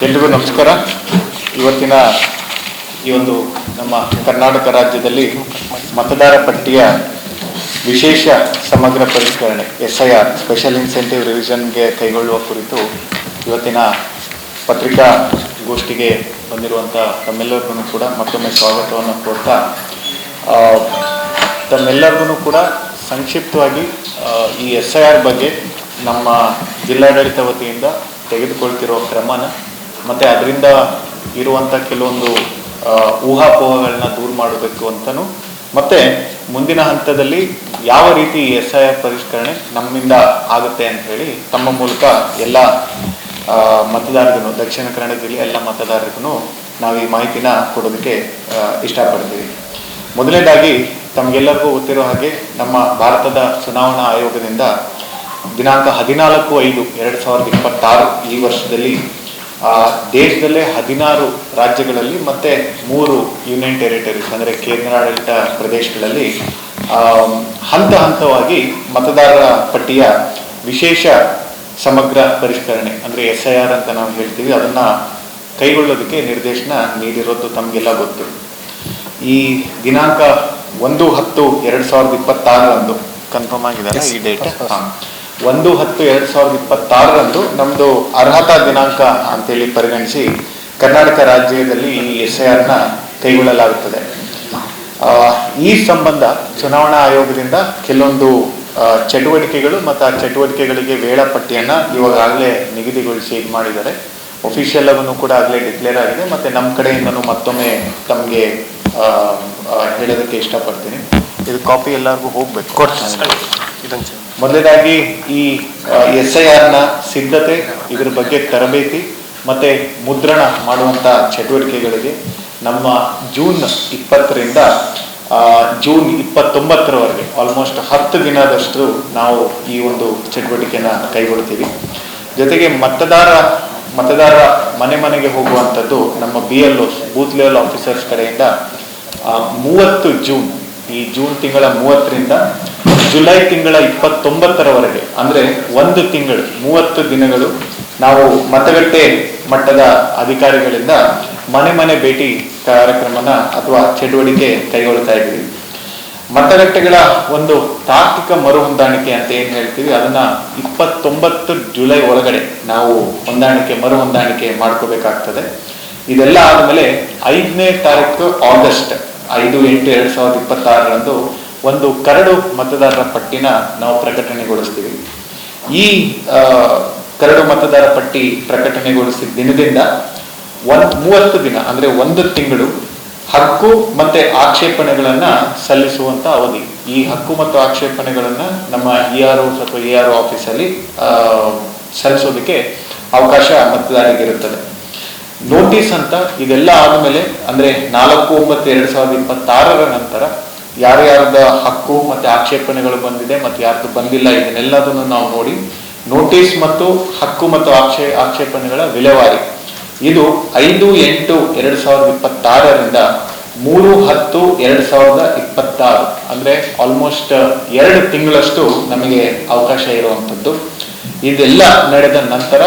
ಎಲ್ರಿಗೂ ನಮಸ್ಕಾರ. ಇವತ್ತಿನ ಈ ಒಂದು ನಮ್ಮ ಕರ್ನಾಟಕ ರಾಜ್ಯದಲ್ಲಿ ಮತದಾರ ಪಟ್ಟಿಯ ವಿಶೇಷ ಸಮಗ್ರ ಪರಿಷ್ಕರಣೆ SIR ಸ್ಪೆಷಲ್ ಇನ್ಸೆಂಟಿವ್ ರಿವಿಷನ್ಗೆ ಕೈಗೊಳ್ಳುವ ಕುರಿತು ಇವತ್ತಿನ ಪತ್ರಿಕಾಗೋಷ್ಠಿಗೆ ಬಂದಿರುವಂಥ ತಮ್ಮೆಲ್ಲರಿಗೂ ಕೂಡ ಮತ್ತೊಮ್ಮೆ ಸ್ವಾಗತವನ್ನು ಕೋರ್ತಾ ತಮ್ಮೆಲ್ಲರಿಗೂ ಕೂಡ ಸಂಕ್ಷಿಪ್ತವಾಗಿ ಈ SIR ಬಗ್ಗೆ ನಮ್ಮ ಜಿಲ್ಲಾಡಳಿತ ವತಿಯಿಂದ ತೆಗೆದುಕೊಳ್ತಿರೋ ಕ್ರಮನ ಮತ್ತು ಅದರಿಂದ ಇರುವಂಥ ಕೆಲವೊಂದು ಊಹಾಪೋಹಗಳನ್ನ ದೂರ ಮಾಡಬೇಕು ಅಂತಲೂ ಮತ್ತು ಮುಂದಿನ ಹಂತದಲ್ಲಿ ಯಾವ ರೀತಿ ಈ SIR ಪರಿಷ್ಕರಣೆ ನಮ್ಮಿಂದ ಆಗುತ್ತೆ ಅಂತ ಹೇಳಿ ತಮ್ಮ ಮೂಲಕ ಎಲ್ಲ ಮತದಾರರಿಗೂ ದಕ್ಷಿಣ ಕನ್ನಡ ಜಿಲ್ಲೆಯ ಎಲ್ಲ ಮತದಾರರಿಗೂ ನಾವು ಈ ಮಾಹಿತಿನ ಕೊಡೋದಕ್ಕೆ ಇಷ್ಟಪಡ್ತೀವಿ. ಮೊದಲನೇದಾಗಿ ತಮಗೆಲ್ಲರಿಗೂ ಗೊತ್ತಿರೋ ಹಾಗೆ ನಮ್ಮ ಭಾರತದ ಚುನಾವಣಾ ಆಯೋಗದಿಂದ ದಿನಾಂಕ 14/5/2026 ಈ ವರ್ಷದಲ್ಲಿ ದೇಶದಲ್ಲೇ 16 ರಾಜ್ಯಗಳಲ್ಲಿ ಮತ್ತು 3 ಯೂನಿಯನ್ ಟೆರಿಟರೀಸ್ ಅಂದರೆ ಕೇಂದ್ರಾಡಳಿತ ಪ್ರದೇಶಗಳಲ್ಲಿ ಹಂತ ಹಂತವಾಗಿ ಮತದಾರರ ಪಟ್ಟಿಯ ವಿಶೇಷ ಸಮಗ್ರ ಪರಿಷ್ಕರಣೆ ಅಂದರೆ SIR ಅಂತ ನಾವು ಹೇಳ್ತೀವಿ, ಅದನ್ನು ಕೈಗೊಳ್ಳೋದಕ್ಕೆ ನಿರ್ದೇಶನ ನೀಡಿರೋದು ತಮಗೆಲ್ಲ ಗೊತ್ತು. ಈ ದಿನಾಂಕ 1/10/2026 ಕನ್ಫರ್ಮ್ ಆಗಿದೆಯಲ್ಲ ಈ ಡೇಟ್? 1/10/2026 ನಮ್ಮದು ಅರ್ಹತಾ ದಿನಾಂಕ ಅಂತೇಳಿ ಪರಿಗಣಿಸಿ ಕರ್ನಾಟಕ ರಾಜ್ಯದಲ್ಲಿ ಈ SIRನ ಕೈಗೊಳ್ಳಲಾಗುತ್ತದೆ. ಈ ಸಂಬಂಧ ಚುನಾವಣಾ ಆಯೋಗದಿಂದ ಕೆಲವೊಂದು ಚಟುವಟಿಕೆಗಳು ಮತ್ತು ಆ ಚಟುವಟಿಕೆಗಳಿಗೆ ವೇಳಾಪಟ್ಟಿಯನ್ನು ಇವಾಗಲೇ ನಿಗದಿಗೊಳಿಸಿ ಇದು ಮಾಡಿದ್ದಾರೆ. ಒಫಿಷಿಯಲ್ ಅನ್ನು ಕೂಡ ಆಗಲೇ ಡಿಕ್ಲೇರ್ ಆಗಿದೆ ಮತ್ತು ನಮ್ಮ ಕಡೆಯಿಂದನೂ ಮತ್ತೊಮ್ಮೆ ತಮಗೆ ಹೇಳೋದಕ್ಕೆ ಇಷ್ಟಪಡ್ತೀನಿ. ಇದು ಕಾಪಿ ಎಲ್ಲರಿಗೂ ಹೋಗ್ಬೇಕು. ಮೊದಲನೇದಾಗಿ ಈ SIRನ ಸಿದ್ಧತೆ, ಇದರ ಬಗ್ಗೆ ತರಬೇತಿ ಮತ್ತು ಮುದ್ರಣ ಮಾಡುವಂಥ ಚಟುವಟಿಕೆಗಳಿಗೆ ನಮ್ಮ ಜೂನ್ 20ರಿಂದ ಜೂನ್ 29ರವರೆಗೆ ಆಲ್ಮೋಸ್ಟ್ 10 ದಿನದಷ್ಟು ನಾವು ಈ ಒಂದು ಚಟುವಟಿಕೆನ ಕೈಗೊಳ್ತೀವಿ. ಜೊತೆಗೆ ಮತದಾರ ಮನೆ ಮನೆಗೆ ಹೋಗುವಂಥದ್ದು ನಮ್ಮ BLOs ಬೂತ್ ಲೆವೆಲ್ ಆಫೀಸರ್ಸ್ ಕಡೆಯಿಂದ 30 ಜೂನ್, ಈ ಜೂನ್ ತಿಂಗಳ 30ರಿಂದ ಜುಲೈ ತಿಂಗಳ 29ರವರೆಗೆ ಅಂದರೆ 1 ತಿಂಗಳು 30 ದಿನಗಳು ನಾವು ಮತಗಟ್ಟೆ ಮಟ್ಟದ ಅಧಿಕಾರಿಗಳಿಂದ ಮನೆ ಮನೆ ಭೇಟಿ ಕಾರ್ಯಕ್ರಮನ ಅಥವಾ ಚಟುವಟಿಕೆ ಕೈಗೊಳ್ತಾ ಇದ್ದೀವಿ. ಮತಗಟ್ಟೆಗಳ ಒಂದು ತಾರ್ಕಿಕ ಮರು ಹೊಂದಾಣಿಕೆ ಅಂತ ಏನು ಹೇಳ್ತೀವಿ, ಅದನ್ನ 29 ಜುಲೈ ಒಳಗಡೆ ನಾವು ಮರು ಹೊಂದಾಣಿಕೆ ಮಾಡ್ಕೋಬೇಕಾಗ್ತದೆ. ಇದೆಲ್ಲ ಆದಮೇಲೆ 5ನೇ ತಾರೀಕು ಆಗಸ್ಟ್ 5/8/2026 ಒಂದು ಕರಡು ಮತದಾರರ ಪಟ್ಟಿನ ನಾವು ಪ್ರಕಟಣೆಗೊಳಿಸ್ತೀವಿ. ಈ ಕರಡು ಮತದಾರ ಪಟ್ಟಿ ಪ್ರಕಟಣೆಗೊಳಿಸಿದ ದಿನದಿಂದ 30 ದಿನ ಅಂದರೆ 1 ತಿಂಗಳು ಹಕ್ಕು ಮತ್ತೆ ಆಕ್ಷೇಪಣೆಗಳನ್ನ ಸಲ್ಲಿಸುವಂತ ಅವಧಿ. ಈ ಹಕ್ಕು ಮತ್ತು ಆಕ್ಷೇಪಣೆಗಳನ್ನ ನಮ್ಮ EROs ಅಥವಾ ARO ಆಫೀಸಲ್ಲಿ ಸಲ್ಲಿಸೋದಕ್ಕೆ ಅವಕಾಶ ಮತದಾರರಿಗೆ ಇರುತ್ತದೆ. ನೋಟಿಸ್ ಅಂತ ಇದೆಲ್ಲ ಆದಮೇಲೆ ಅಂದರೆ 4/9/2026 ನಂತರ ಯಾರ್ಯಾರ್ದ ಹಕ್ಕು ಮತ್ತೆ ಆಕ್ಷೇಪಣೆಗಳು ಬಂದಿದೆ ಮತ್ತು ಯಾರ್ದು ಬಂದಿಲ್ಲ ಇದನ್ನೆಲ್ಲದನ್ನು ನಾವು ನೋಡಿ ನೋಟಿಸ್ ಮತ್ತು ಹಕ್ಕು ಮತ್ತು ಆಕ್ಷೇಪಣೆಗಳ ವಿಲೇವಾರಿ ಇದು 5/8/2026ರಿಂದ 3/10/2026 ಅಂದರೆ ಆಲ್ಮೋಸ್ಟ್ 2 ತಿಂಗಳಷ್ಟು ನಮಗೆ ಅವಕಾಶ ಇರುವಂಥದ್ದು. ಇದೆಲ್ಲ ನಡೆದ ನಂತರ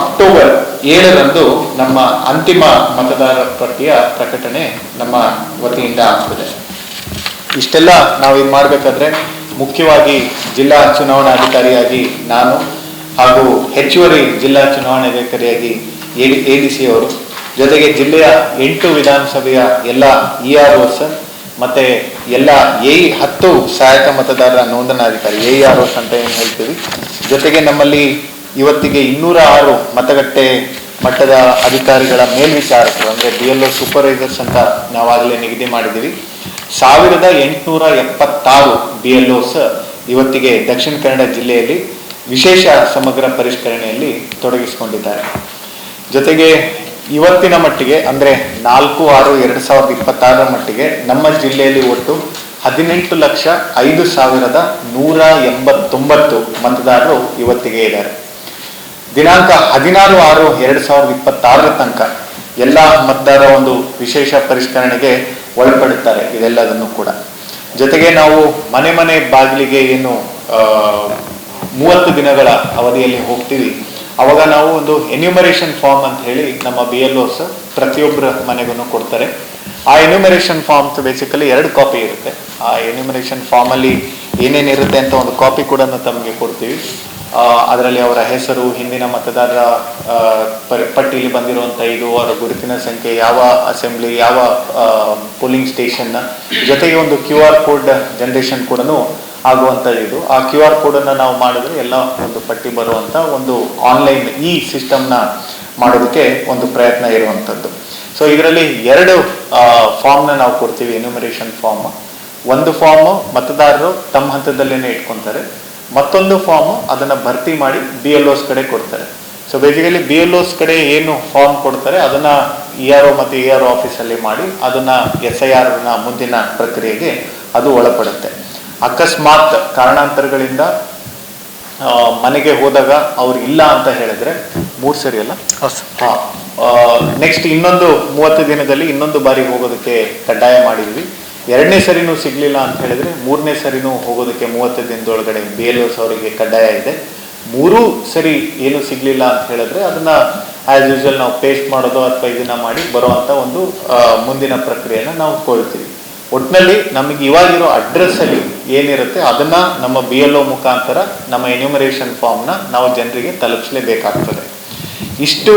ಅಕ್ಟೋಬರ್ 7ರಂದು ನಮ್ಮ ಅಂತಿಮ ಮತದಾರರ ಪಟ್ಟಿಯ ಪ್ರಕಟಣೆ ನಮ್ಮ ವತಿಯಿಂದ ಆಗ್ತದೆ. ಇಷ್ಟೆಲ್ಲ ನಾವು ಇದು ಮಾಡಬೇಕಾದ್ರೆ ಮುಖ್ಯವಾಗಿ ಜಿಲ್ಲಾ ಚುನಾವಣಾಧಿಕಾರಿಯಾಗಿ ನಾನು ಹಾಗೂ ಹೆಚ್ಚುವರಿ ಜಿಲ್ಲಾ ಚುನಾವಣಾಧಿಕಾರಿಯಾಗಿ ADC ಅವರು, ಜೊತೆಗೆ ಜಿಲ್ಲೆಯ 8 ವಿಧಾನಸಭೆಯ ಎಲ್ಲ EROs ಮತ್ತು ಎಲ್ಲ 10 ಸಹಾಯಕ ಮತದಾರರ ನೋಂದಣಾಧಿಕಾರಿ AROs ಅಂತ ಏನು ಹೇಳ್ತೀವಿ, ಜೊತೆಗೆ ನಮ್ಮಲ್ಲಿ ಇವತ್ತಿಗೆ 206 ಮತಗಟ್ಟೆ ಮಟ್ಟದ ಅಧಿಕಾರಿಗಳ ಮೇಲ್ವಿಚಾರಕರು ಅಂದರೆ BLO ಸೂಪರ್ವೈಸರ್ಸ್ ಅಂತ ನಾವಾಗಲೇ ನಿಗದಿ ಮಾಡಿದ್ದೀವಿ. 1876 BLOs ಇವತ್ತಿಗೆ ದಕ್ಷಿಣ ಕನ್ನಡ ಜಿಲ್ಲೆಯಲ್ಲಿ ವಿಶೇಷ ಸಮಗ್ರ ಪರಿಷ್ಕರಣೆಯಲ್ಲಿ ತೊಡಗಿಸಿಕೊಂಡಿದ್ದಾರೆ. ಜೊತೆಗೆ ಇವತ್ತಿನ ಮಟ್ಟಿಗೆ ಅಂದರೆ 4/6/2026 ಮಟ್ಟಿಗೆ ನಮ್ಮ ಜಿಲ್ಲೆಯಲ್ಲಿ ಒಟ್ಟು 18,05,189 ಮತದಾರರು ಇವತ್ತಿಗೆ ಇದ್ದಾರೆ. ದಿನಾಂಕ 16/6/2026 ತನಕ ಎಲ್ಲ ಮತದಾರ ಒಂದು ವಿಶೇಷ ಪರಿಷ್ಕರಣೆಗೆ ಒಳಪಡುತ್ತಾರೆ ಇದೆಲ್ಲದನ್ನು ಕೂಡ. ಜೊತೆಗೆ ನಾವು ಮನೆ ಬಾಗಿಲಿಗೆ ಏನು 30 ದಿನಗಳ ಅವಧಿಯಲ್ಲಿ ಹೋಗ್ತೀವಿ ಅವಾಗ ನಾವು ಒಂದು ಎನ್ಯೂಮರೇಷನ್ ಫಾರ್ಮ್ ಅಂತ ಹೇಳಿ ನಮ್ಮ BLOs ಪ್ರತಿಯೊಬ್ಬರ ಮನೆಗೂ ಕೊಡ್ತಾರೆ. ಆ ಎನ್ಯೂಮರೇಷನ್ ಫಾರ್ಮ್ಸ್ ಬೇಸಿಕಲಿ 2 ಕಾಪಿ ಇರುತ್ತೆ. ಆ ಎನ್ಯೂಮರೇಷನ್ ಫಾರ್ಮಲ್ಲಿ ಏನೇನಿರುತ್ತೆ ಅಂತ ಒಂದು ಕಾಪಿ ಕೂಡ ತಮಗೆ ಕೊಡ್ತೀವಿ. ಅದರಲ್ಲಿ ಅವರ ಹೆಸರು, ಹಿಂದಿನ ಮತದಾರರ ಪಟ್ಟಿಯಲ್ಲಿ ಬಂದಿರುವಂಥ ಇದು, ಅವರ ಗುರುತಿನ ಸಂಖ್ಯೆ, ಯಾವ ಅಸೆಂಬ್ಲಿ, ಯಾವ ಪೋಲಿಂಗ್ ಸ್ಟೇಷನ್ನ, ಜೊತೆಗೆ ಒಂದು QR ಕೋಡ್ ಜನರೇಷನ್ ಕೂಡ ಆಗುವಂಥ ಇದು. ಆ QR ಕೋಡನ್ನು ನಾವು ಮಾಡಿದ್ರೆ ಎಲ್ಲ ಒಂದು ಪಟ್ಟಿ ಬರುವಂಥ ಒಂದು ಆನ್ಲೈನ್ ಈ ಸಿಸ್ಟಮ್ನ ಮಾಡೋದಕ್ಕೆ ಒಂದು ಪ್ರಯತ್ನ ಇರುವಂಥದ್ದು. ಸೊ ಇದರಲ್ಲಿ 2 ಫಾರ್ಮ್ನ ನಾವು ಕೊಡ್ತೀವಿ, ಎನ್ಯೂಮರೇಷನ್ ಫಾರ್ಮ್. ಒಂದು ಫಾರ್ಮ್ ಮತದಾರರು ತಮ್ಮ ಹಂತದಲ್ಲೇನೆ ಇಟ್ಕೊತಾರೆ, ಮತ್ತೊಂದು ಫಾರ್ಮ್ ಅದನ್ನು ಭರ್ತಿ ಮಾಡಿ BLOs ಕಡೆ ಕೊಡ್ತಾರೆ. ಸೊ ಬೇಸಿಕಲಿ BLOs ಕಡೆ ಏನು ಫಾರ್ಮ್ ಕೊಡ್ತಾರೆ ಅದನ್ನು ERO ಮತ್ತು ARO ಆಫೀಸಲ್ಲಿ ಮಾಡಿ ಅದನ್ನು SIRನ ಮುಂದಿನ ಪ್ರಕ್ರಿಯೆಗೆ ಅದು ಒಳಪಡುತ್ತೆ. ಅಕಸ್ಮಾತ್ ಕಾರಣಾಂತರಗಳಿಂದ ಮನೆಗೆ ಹೋದಾಗ ಅವ್ರು ಇಲ್ಲ ಅಂತ ಹೇಳಿದ್ರೆ 3 ಸರಿ ಅಲ್ಲ, ನೆಕ್ಸ್ಟ್ ಇನ್ನೊಂದು 30 ದಿನದಲ್ಲಿ ಇನ್ನೊಂದು ಬಾರಿ ಹೋಗೋದಕ್ಕೆ ಕಡ್ಡಾಯ ಮಾಡಿದ್ವಿ. 2ನೇ ಸರಿನೂ ಸಿಗ್ಲಿಲ್ಲ ಅಂತ ಹೇಳಿದ್ರೆ 3ನೇ ಸರಿನೂ ಹೋಗೋದಕ್ಕೆ 30 ದಿನದೊಳಗಡೆ BLOs ಅವರಿಗೆ ಕಡ್ಡಾಯ ಇದೆ. 3 ಸರಿ ಏನು ಸಿಗ್ಲಿಲ್ಲ ಅಂತ ಹೇಳಿದ್ರೆ ಅದನ್ನ ಆಸ್ ಯೂಶುವಲ್ ನಾವು ಪೇಸ್ಟ್ ಮಾಡೋದು ಅಥವಾ ಇದನ್ನ ಮಾಡಿ ಬರುವಂತ ಒಂದು ಮುಂದಿನ ಪ್ರಕ್ರಿಯೆನ ನಾವು ಕೊಡ್ತೀವಿ. ಒಟ್ಟಿನಲ್ಲಿ ನಮಗೆ ಇವಾಗಿರೋ ಅಡ್ರೆಸ್ ಅಲ್ಲಿ ಏನಿರುತ್ತೆ ಅದನ್ನ ನಮ್ಮ BLO ಮುಖಾಂತರ ನಮ್ಮ ಎನ್ಯೂಮರೇಷನ್ ಫಾರ್ಮ್ನ ನಾವು ಜನರಿಗೆ ತಲುಪಿಸಲೇಬೇಕಾಗ್ತದೆ. ಇಷ್ಟು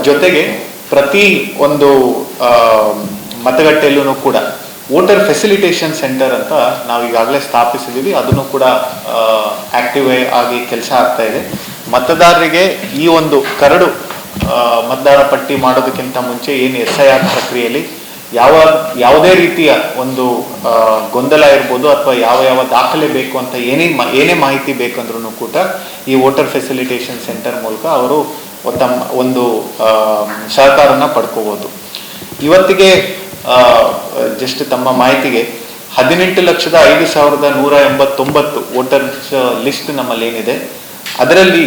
ಜೊತೆಗೆ ಪ್ರತಿ ಒಂದು ಮತಗಟ್ಟೆಯಲ್ಲೂ ಕೂಡ ವೋಟರ್ ಫೆಸಿಲಿಟೇಷನ್ ಸೆಂಟರ್ ಅಂತ ನಾವು ಈಗಾಗಲೇ ಸ್ಥಾಪಿಸಿದ್ದೀವಿ. ಅದನ್ನು ಕೂಡ ಆಕ್ಟಿವ್ ಆಗಿ ಕೆಲಸ ಆಗ್ತಾ ಇದೆ. ಮತದಾರರಿಗೆ ಈ ಒಂದು ಕರಡು ಮತದಾರ ಪಟ್ಟಿ ಮಾಡೋದಕ್ಕಿಂತ ಮುಂಚೆ ಏನು SIR ಪ್ರಕ್ರಿಯೆಯಲ್ಲಿ ಯಾವುದೇ ರೀತಿಯ ಒಂದು ಗೊಂದಲ ಇರ್ಬೋದು ಅಥವಾ ಯಾವ ದಾಖಲೆ ಬೇಕು ಅಂತ ಏನೇ ಮಾಹಿತಿ ಬೇಕಂದ್ರೂ ಕೂಡ ಈ ವೋಟರ್ ಫೆಸಿಲಿಟೇಷನ್ ಸೆಂಟರ್ ಮೂಲಕ ಅವರು ತಮ್ಮ ಒಂದು ಸಹಕಾರನ ಪಡ್ಕೋಬಹುದು. ಇವತ್ತಿಗೆ ಜಸ್ಟ್ ತಮ್ಮ ಮಾಹಿತಿಗೆ 18,05,189 ವೋಟರ್ಸ್ ಲಿಸ್ಟ್ ನಮ್ಮಲ್ಲಿ ಏನಿದೆ ಅದರಲ್ಲಿ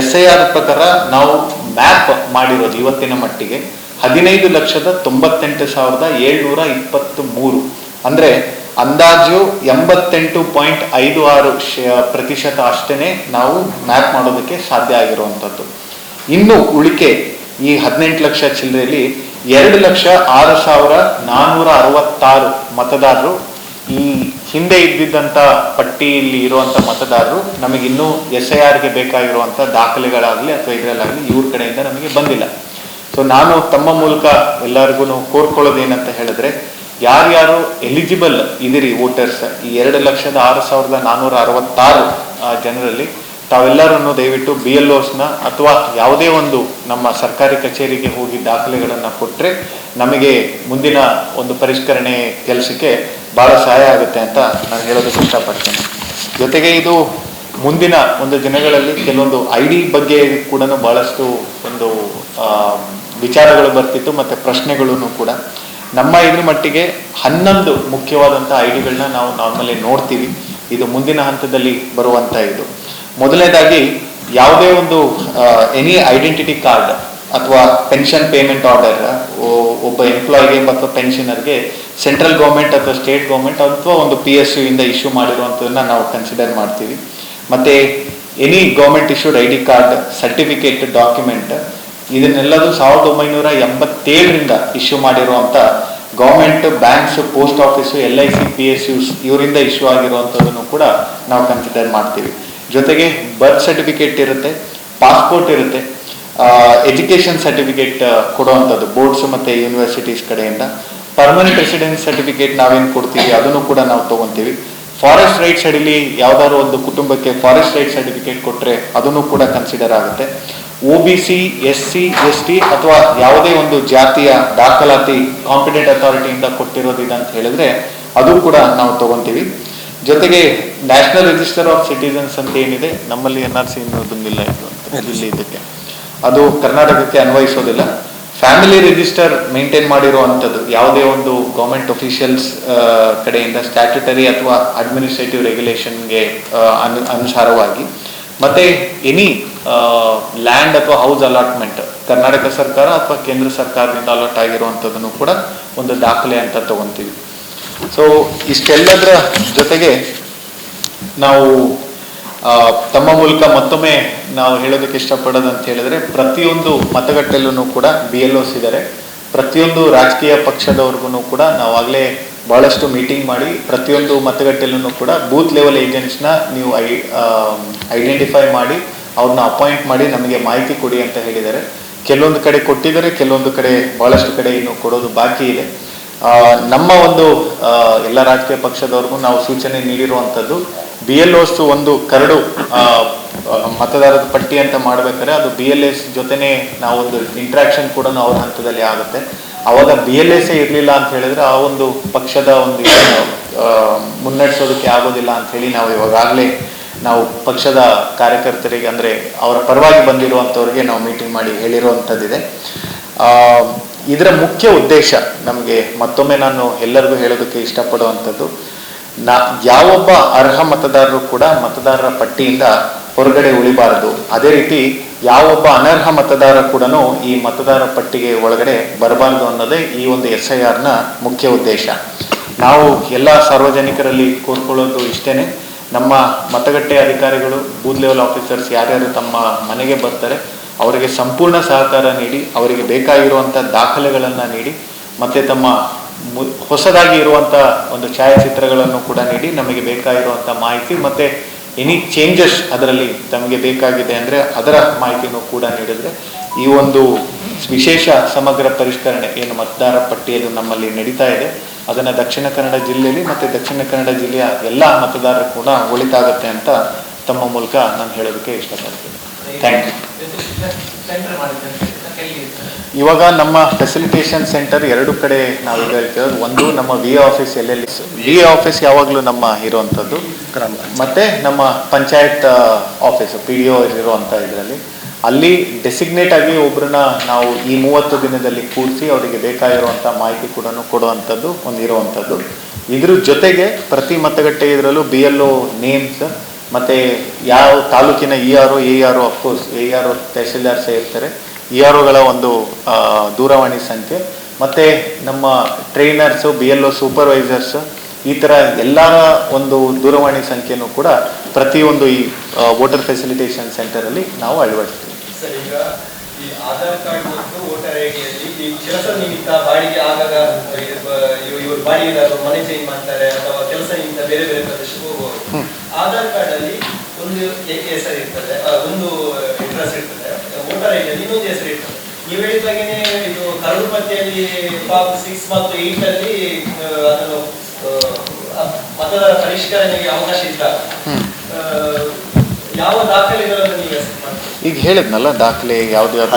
SIR ಪ್ರಕಾರ ನಾವು ಮ್ಯಾಪ್ ಮಾಡಿರೋದು ಇವತ್ತಿನ ಮಟ್ಟಿಗೆ 15,98,723. ಅಂದ್ರೆ ಅಂದಾಜು 88.56% ಅಷ್ಟೇ ನಾವು ಮ್ಯಾಪ್ ಮಾಡೋದಕ್ಕೆ ಸಾಧ್ಯ ಆಗಿರುವಂಥದ್ದು. ಇನ್ನು ಉಳಿಕೆ ಈ 18 ಲಕ್ಷ ಚಿಲ್ಲರೆಯಲ್ಲಿ 2,06,466 ಮತದಾರರು ಈ ಹಿಂದೆ ಇದ್ದಿದ್ದಂಥ ಪಟ್ಟಿಯಲ್ಲಿ ಇರುವಂಥ ಮತದಾರರು ನಮಗಿನ್ನೂ SIRಗೆ ಬೇಕಾಗಿರುವಂಥ ದಾಖಲೆಗಳಾಗಲಿ ಅಥವಾ ಇದರಲ್ಲಾಗಲಿ ಇವ್ರ ಕಡೆಯಿಂದ ನಮಗೆ ಬಂದಿಲ್ಲ. ಸೊ ನಾನು ತಮ್ಮ ಮೂಲಕ ಎಲ್ಲರಿಗೂ ಕೋರ್ಕೊಳ್ಳೋದೇನಂತ ಹೇಳಿದ್ರೆ, ಯಾರ್ಯಾರು ಎಲಿಜಿಬಲ್ ಇದಿರಿ ವೋಟರ್ಸ್ ಈ 2,06,466 ಜನರಲ್ಲಿ ತಾವೆಲ್ಲರನ್ನು ದಯವಿಟ್ಟು BLOsನ ಅಥವಾ ಯಾವುದೇ ಒಂದು ನಮ್ಮ ಸರ್ಕಾರಿ ಕಚೇರಿಗೆ ಹೋಗಿ ದಾಖಲೆಗಳನ್ನು ಕೊಟ್ಟರೆ ನಮಗೆ ಮುಂದಿನ ಒಂದು ಪರಿಷ್ಕರಣೆ ಕೆಲಸಕ್ಕೆ ಭಾಳ ಸಹಾಯ ಆಗುತ್ತೆ ಅಂತ ನಾನು ಹೇಳೋದಕ್ಕೆ ಇಷ್ಟಪಡ್ತೇನೆ. ಜೊತೆಗೆ ಇದು ಮುಂದಿನ ಒಂದು ದಿನಗಳಲ್ಲಿ ಕೆಲವೊಂದು ID ಬಗ್ಗೆ ಕೂಡ ಬಹಳಷ್ಟು ಒಂದು ವಿಚಾರಗಳು ಬರ್ತಿತ್ತು ಮತ್ತು ಪ್ರಶ್ನೆಗಳೂ ಕೂಡ. ನಮ್ಮ ಇದ್ರ ಮಟ್ಟಿಗೆ 11 ಮುಖ್ಯವಾದಂಥ IDಗಳನ್ನ ನಾವು ನಾರ್ಮಲಿ ನೋಡ್ತೀವಿ. ಇದು ಮುಂದಿನ ಹಂತದಲ್ಲಿ ಬರುವಂಥ ಇದು. ಮೊದಲನೇದಾಗಿ ಯಾವುದೇ ಒಂದು ಎನಿ ಐಡೆಂಟಿಟಿ ಕಾರ್ಡ್ ಅಥವಾ ಪೆನ್ಷನ್ ಪೇಮೆಂಟ್ ಆರ್ಡರ್ ಒಬ್ಬ ಎಂಪ್ಲಾಯಿಗೆ ಮತ್ತು ಪೆನ್ಷನರ್ಗೆ ಸೆಂಟ್ರಲ್ ಗೌರ್ಮೆಂಟ್ ಅಥವಾ ಸ್ಟೇಟ್ ಗೌರ್ಮೆಂಟ್ ಅಥವಾ ಒಂದು PSU ಇಂದ ಇಶ್ಯೂ ಮಾಡಿರುವಂಥದ್ದನ್ನ ನಾವು ಕನ್ಸಿಡರ್ ಮಾಡ್ತೀವಿ. ಮತ್ತೆ any government issued ID card, certificate, document ಇದನ್ನೆಲ್ಲದು 1987ರಿಂದ ಇಶ್ಯೂ ಮಾಡಿರುವಂಥ government, banks, post office, LIC, PSUs ಇವರಿಂದ ಇಶ್ಯೂ ಆಗಿರುವಂಥದ್ದನ್ನು ಕೂಡ ನಾವು ಕನ್ಸಿಡರ್ ಮಾಡ್ತೀವಿ. ಜೊತೆಗೆ ಬರ್ತ್ ಸರ್ಟಿಫಿಕೇಟ್ ಇರುತ್ತೆ, ಪಾಸ್ಪೋರ್ಟ್ ಇರುತ್ತೆ, ಎಜುಕೇಷನ್ ಸರ್ಟಿಫಿಕೇಟ್ ಕೊಡುವಂಥದ್ದು ಬೋರ್ಡ್ಸ್ ಮತ್ತು ಯೂನಿವರ್ಸಿಟೀಸ್ ಕಡೆಯಿಂದ. ಪರ್ಮನೆಂಟ್ ರೆಸಿಡೆನ್ಸ್ ಸರ್ಟಿಫಿಕೇಟ್ ನಾವೇನು ಕೊಡ್ತೀವಿ ಅದನ್ನು ಕೂಡ ನಾವು ತೊಗೊತೀವಿ. ಫಾರೆಸ್ಟ್ ರೈಟ್ಸ್ ಅಡಿಲಿ ಯಾವ್ದಾದ್ರು ಒಂದು ಕುಟುಂಬಕ್ಕೆ ಫಾರೆಸ್ಟ್ ರೈಟ್ ಸರ್ಟಿಫಿಕೇಟ್ ಕೊಟ್ಟರೆ ಅದನ್ನು ಕೂಡ ಕನ್ಸಿಡರ್ ಆಗುತ್ತೆ. OBC, SC, ST ಅಥವಾ ಯಾವುದೇ ಒಂದು ಜಾತಿಯ ದಾಖಲಾತಿ ಕಾಂಪಿಟೆಂಟ್ ಅಥಾರಿಟಿಯಿಂದ ಕೊಟ್ಟಿರೋದಿದೆ ಅಂತ ಹೇಳಿದ್ರೆ ಅದು ಕೂಡ ನಾವು ತಗೊಂತೀವಿ. ಜೊತೆಗೆ ನ್ಯಾಷನಲ್ ರಿಜಿಸ್ಟರ್ ಆಫ್ ಸಿಟಿಸನ್ಸ್ ಅಂತ ಏನಿದೆ ನಮ್ಮಲ್ಲಿ NRC ಇನ್ನೊಂದಿಲ್ಲ ಇದು ಅಂತ ಇಲ್ಲಿ ಇದಕ್ಕೆ ಅದು ಕರ್ನಾಟಕಕ್ಕೆ ಅನ್ವಯಿಸೋದಿಲ್ಲ. ಫ್ಯಾಮಿಲಿ ರಿಜಿಸ್ಟರ್ ಮೇಂಟೈನ್ ಮಾಡಿರುವಂಥದ್ದು ಯಾವುದೇ ಒಂದು ಗೌರ್ಮೆಂಟ್ ಅಫಿಷಿಯಲ್ಸ್ ಕಡೆಯಿಂದ ಸ್ಟ್ಯಾಟ್ಯುಟರಿ ಅಥವಾ ಅಡ್ಮಿನಿಸ್ಟ್ರೇಟಿವ್ ರೆಗ್ಯುಲೇಷನ್ಗೆ ಅನುಸಾರವಾಗಿ. ಮತ್ತೆ ಎನಿ ಲ್ಯಾಂಡ್ ಅಥವಾ ಹೌಸ್ ಅಲಾಟ್ಮೆಂಟ್ ಕರ್ನಾಟಕ ಸರ್ಕಾರ ಅಥವಾ ಕೇಂದ್ರ ಸರ್ಕಾರದಿಂದ ಅಲಾಟ್ ಆಗಿರುವಂಥದ್ದನ್ನು ಕೂಡ ಒಂದು ದಾಖಲೆ ಅಂತ ತಗೊಂತೀವಿ. ಸೊ ಇಷ್ಟೆಲ್ಲದರ ಜೊತೆಗೆ ನಾವು ತಮ್ಮ ಮೂಲಕ ಮತ್ತೊಮ್ಮೆ ನಾವು ಹೇಳೋದಕ್ಕೆ ಇಷ್ಟಪಡೋದು ಅಂತ ಹೇಳಿದ್ರೆ, ಪ್ರತಿಯೊಂದು ಮತಗಟ್ಟೆಯಲ್ಲೂ ಕೂಡ BLOs ಇದ್ದಾರೆ. ಪ್ರತಿಯೊಂದು ರಾಜಕೀಯ ಪಕ್ಷದವ್ರಿಗೂ ಕೂಡ ನಾವಾಗಲೇ ಬಹಳಷ್ಟು ಮೀಟಿಂಗ್ ಮಾಡಿ ಪ್ರತಿಯೊಂದು ಮತಗಟ್ಟೆಯಲ್ಲೂ ಕೂಡ ಬೂತ್ ಲೆವೆಲ್ ಏಜೆಂಟ್ಸ್ನ ನೀವು ಐಡೆಂಟಿಫೈ ಮಾಡಿ ಅವ್ರನ್ನ ಅಪಾಯಿಂಟ್ ಮಾಡಿ ನಮಗೆ ಮಾಹಿತಿ ಕೊಡಿ ಅಂತ ಹೇಳಿದ್ದಾರೆ. ಕೆಲವೊಂದು ಕಡೆ ಕೊಟ್ಟಿದ್ದಾರೆ, ಕೆಲವೊಂದು ಕಡೆ ಬಹಳಷ್ಟು ಕಡೆ ಇನ್ನು ಕೊಡೋದು ಬಾಕಿ ಇದೆ. ನಮ್ಮ ಒಂದು ಎಲ್ಲ ರಾಜಕೀಯ ಪಕ್ಷದವ್ರಿಗೂ ನಾವು ಸೂಚನೆ ನೀಡಿರುವಂಥದ್ದು, BLOs ಒಂದು ಕರಡು ಮತದಾರರ ಪಟ್ಟಿ ಅಂತ ಮಾಡ್ಬೇಕಾದ್ರೆ ಅದು BLS ಜೊತೆನೆ ನಾವೊಂದು ಇಂಟ್ರಾಕ್ಷನ್ ಕೂಡ ಅವ್ರ ಹಂತದಲ್ಲಿ ಆಗುತ್ತೆ. ಅವಾಗ BLS ಇರಲಿಲ್ಲ ಅಂತ ಹೇಳಿದ್ರೆ ಆ ಒಂದು ಪಕ್ಷದ ಒಂದು ಮುನ್ನಡೆಸೋದಕ್ಕೆ ಆಗೋದಿಲ್ಲ ಅಂತ ಹೇಳಿ ನಾವು ಇವಾಗಲೇ ನಾವು ಪಕ್ಷದ ಕಾರ್ಯಕರ್ತರಿಗೆ ಅಂದರೆ ಅವರ ಪರವಾಗಿ ಬಂದಿರುವಂಥವ್ರಿಗೆ ನಾವು ಮೀಟಿಂಗ್ ಮಾಡಿ ಹೇಳಿರುವಂಥದ್ದಿದೆ. ಇದರ ಮುಖ್ಯ ಉದ್ದೇಶ ನಮಗೆ ಮತ್ತೊಮ್ಮೆ ನಾನು ಎಲ್ಲರಿಗೂ ಹೇಳೋದಕ್ಕೆ ಇಷ್ಟಪಡುವಂಥದ್ದು, ಯಾವೊಬ್ಬ ಅರ್ಹ ಮತದಾರರು ಕೂಡ ಮತದಾರರ ಪಟ್ಟಿಯಿಂದ ಹೊರಗಡೆ ಉಳಿಬಾರದು. ಅದೇ ರೀತಿ ಯಾವೊಬ್ಬ ಅನರ್ಹ ಮತದಾರ ಕೂಡ ಈ ಮತದಾರ ಪಟ್ಟಿಗೆ ಒಳಗಡೆ ಬರಬಾರದು ಅನ್ನೋದೇ ಈ ಒಂದು SIRನ ಮುಖ್ಯ ಉದ್ದೇಶ. ನಾವು ಎಲ್ಲ ಸಾರ್ವಜನಿಕರಲ್ಲಿ ಕೋರ್ಕೊಳ್ಳೋದು ಇಷ್ಟೇನೆ, ನಮ್ಮ ಮತಗಟ್ಟೆ ಅಧಿಕಾರಿಗಳು, ಬೂತ್ ಲೆವೆಲ್ ಆಫೀಸರ್ಸ್ ಯಾರ್ಯಾರು ತಮ್ಮ ಮನೆಗೆ ಬರ್ತಾರೆ ಅವರಿಗೆ ಸಂಪೂರ್ಣ ಸಹಕಾರ ನೀಡಿ, ಅವರಿಗೆ ಬೇಕಾಗಿರುವಂಥ ದಾಖಲೆಗಳನ್ನು ನೀಡಿ, ಮತ್ತು ತಮ್ಮ ಹೊಸದಾಗಿ ಇರುವಂಥ ಒಂದು ಛಾಯಾಚಿತ್ರಗಳನ್ನು ಕೂಡ ನೀಡಿ ನಮಗೆ ಬೇಕಾಗಿರುವಂಥ ಮಾಹಿತಿ ಮತ್ತು ಎನಿ ಚೇಂಜಸ್ ಅದರಲ್ಲಿ ತಮಗೆ ಬೇಕಾಗಿದೆ ಅಂದರೆ ಅದರ ಮಾಹಿತಿನೂ ಕೂಡ ನೀಡಿದರೆ ಈ ಒಂದು ವಿಶೇಷ ಸಮಗ್ರ ಪರಿಷ್ಕರಣೆ ಏನು ಮತದಾರ ಪಟ್ಟಿಯಲ್ಲಿ ನಮ್ಮಲ್ಲಿ ನಡೀತಾ ಇದೆ ಅದನ್ನು ದಕ್ಷಿಣ ಕನ್ನಡ ಜಿಲ್ಲೆಯಲ್ಲಿ ಮತ್ತು ದಕ್ಷಿಣ ಕನ್ನಡ ಜಿಲ್ಲೆಯ ಎಲ್ಲ ಮತದಾರರು ಕೂಡ ಒಳಿತಾಗುತ್ತೆ ಅಂತ ತಮ್ಮ ಮೂಲಕ ನಾನು ಹೇಳೋದಕ್ಕೆ ಇಷ್ಟಪಡ್ತೀನಿ. Thank you. ಇವಾಗ ನಮ್ಮ ಫೆಸಿಲಿಟೇಷನ್ ಸೆಂಟರ್ ಎರಡು ಕಡೆ ನಾವು ಈಗ ಹೇಳ್ತಿರೋದು, ಒಂದು ನಮ್ಮ VA ಆಫೀಸ್ VA ಆಫೀಸ್ ಯಾವಾಗಲೂ ನಮ್ಮ ಇರುವಂಥದ್ದು, ಮತ್ತು ನಮ್ಮ ಪಂಚಾಯತ್ ಆಫೀಸು PDO ಇರುವಂಥ ಇದರಲ್ಲಿ ಅಲ್ಲಿ ಡೆಸಿಗ್ನೇಟ್ ಆಗಿ ಒಬ್ಬರನ್ನ ನಾವು ಈ 30 ದಿನದಲ್ಲಿ ಕೂರಿಸಿ ಅವರಿಗೆ ಬೇಕಾಗಿರುವಂಥ ಮಾಹಿತಿ ಕೂಡ ಕೊಡುವಂಥದ್ದು ಒಂದು ಇರುವಂಥದ್ದು. ಇದ್ರ ಜೊತೆಗೆ ಪ್ರತಿ ಮತಗಟ್ಟೆ ಇದರಲ್ಲೂ BLO ನೇಮ್ಸ್ ಮತ್ತು ಯಾವ ತಾಲೂಕಿನ ERO ARO ಅಫ್ಕೋರ್ಸ್ ARO ತಹಸೀಲ್ದಾರ್ಸೇ ಇರ್ತಾರೆ, EROಗಳ ಒಂದು ದೂರವಾಣಿ ಸಂಖ್ಯೆ ಮತ್ತು ನಮ್ಮ ಟ್ರೈನರ್ಸು BLO ಸೂಪರ್ವೈಸರ್ಸ್ ಈ ಥರ ಎಲ್ಲರ ಒಂದು ದೂರವಾಣಿ ಸಂಖ್ಯೆನೂ ಕೂಡ ಪ್ರತಿಯೊಂದು ಈ ವೋಟರ್ ಫೆಸಿಲಿಟೇಷನ್ ಸೆಂಟರಲ್ಲಿ ನಾವು ಅಳವಡಿಸ್ತೀವಿ. ಸರ್, ಈಗ ಈ ಆಧಾರ್ ಕಾರ್ಡ್ ಮತ್ತು ವೋಟರ್ ಐಡಿಯಲ್ಲಿ ಈ ಕೆಲಸ ನಿಮಿತ್ತ ಬಾಡಿಗೆ ಆಗಾಗ ಇವರು ಬಾಡಿಗೆದಾರರು ಮನೆ ಚೇಂಜ್ ಮಾಡ್ತಾರೆ ಅಥವಾ ಕೆಲಸ ನಿಮಿತ್ತ ಬೇರೆ ಬೇರೆ ಪ್ರದೇಶಕ್ಕೆ ಹೋಗುವರು. ಆಧಾರ್ ಕಾರ್ಡ್ ಅಲ್ಲಿ ಒಂದು ಹೆಸರು ಇರ್ತದೆ, ಒಂದು ಅಡ್ರೆಸ್ ಇರ್ತದೆ, ವೋಟರ್ ಐಡಿಯಲ್ಲಿ ಇನ್ನೊಂದು ಹೆಸರು ಇರ್ತದೆ. ನೀವು ಹೇಳಿದಾಗೇನೆ ಇದು ಕರಡು ಪಟ್ಟಿಯಲ್ಲಿ ಪಾರ್ಟ್ 6 ಮತ್ತು 8 ಅಲ್ಲಿ ಅದನ್ನು ಮತದಾರ ಪರಿಷ್ಕರಣೆಗೆ ಅವಕಾಶ ಇದ್ದಾಗ ಯಾವ ದಾಖಲೆಗಳನ್ನು ನೀವು ಈಗ ಹೇಳಿದ್ನಲ್ಲ, ದಾಖಲೆ ಯಾವ್ದು ಎರಡು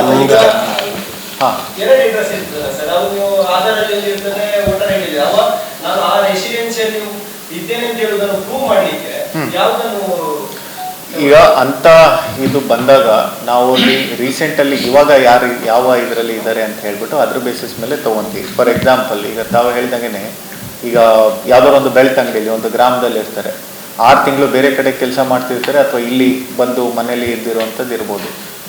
ಅಡ್ರೆಸ್ ಇರ್ತದೆ ಸರ್, ಅದು ನೀವು ಆಧಾರಲ್ಲಿ ಇರ್ತದೆ, ವೋಟರ್ ಐಡಿ ಇದೆ. ಅವ ನಾನು ಆ ರೆಸಿಡೆನ್ಸಿಯಲ್ಲಿ ಇದ್ದೇನೆ ಅಂತ ಹೇಳುವುದನ್ನು ಪ್ರೂವ್ ಮಾಡಲಿಕ್ಕೆ ಯಾವುದನ್ನು ಈಗ ಅಂತ ಇದು ಬಂದಾಗ ನಾವು ರೀಸೆಂಟಲ್ಲಿ ಇವಾಗ ಯಾವ ಇದರಲ್ಲಿ ಇದ್ದಾರೆ ಅಂತ ಹೇಳ್ಬಿಟ್ಟು ಅದ್ರ ಬೇಸಿಸ್ ಮೇಲೆ ತೊಗೊತೀವಿ. ಫಾರ್ ಎಕ್ಸಾಂಪಲ್ ಈಗ ತಾವು ಹೇಳ್ದಂಗೆ ಈಗ ಯಾವುದೋ ಒಂದು ಬೆಲ್ಟ್ ಅಂಗಡಿಯಲ್ಲಿ ಒಂದು ಗ್ರಾಮದಲ್ಲಿ ಇರ್ತಾರೆ, 6 ತಿಂಗಳು ಬೇರೆ ಕಡೆ ಕೆಲಸ ಮಾಡ್ತಿರ್ತಾರೆ ಅಥವಾ ಇಲ್ಲಿ ಬಂದು ಮನೇಲಿ ಇದ್ದಿರುವಂಥದ್ದು ಇರ್ಬೋದು.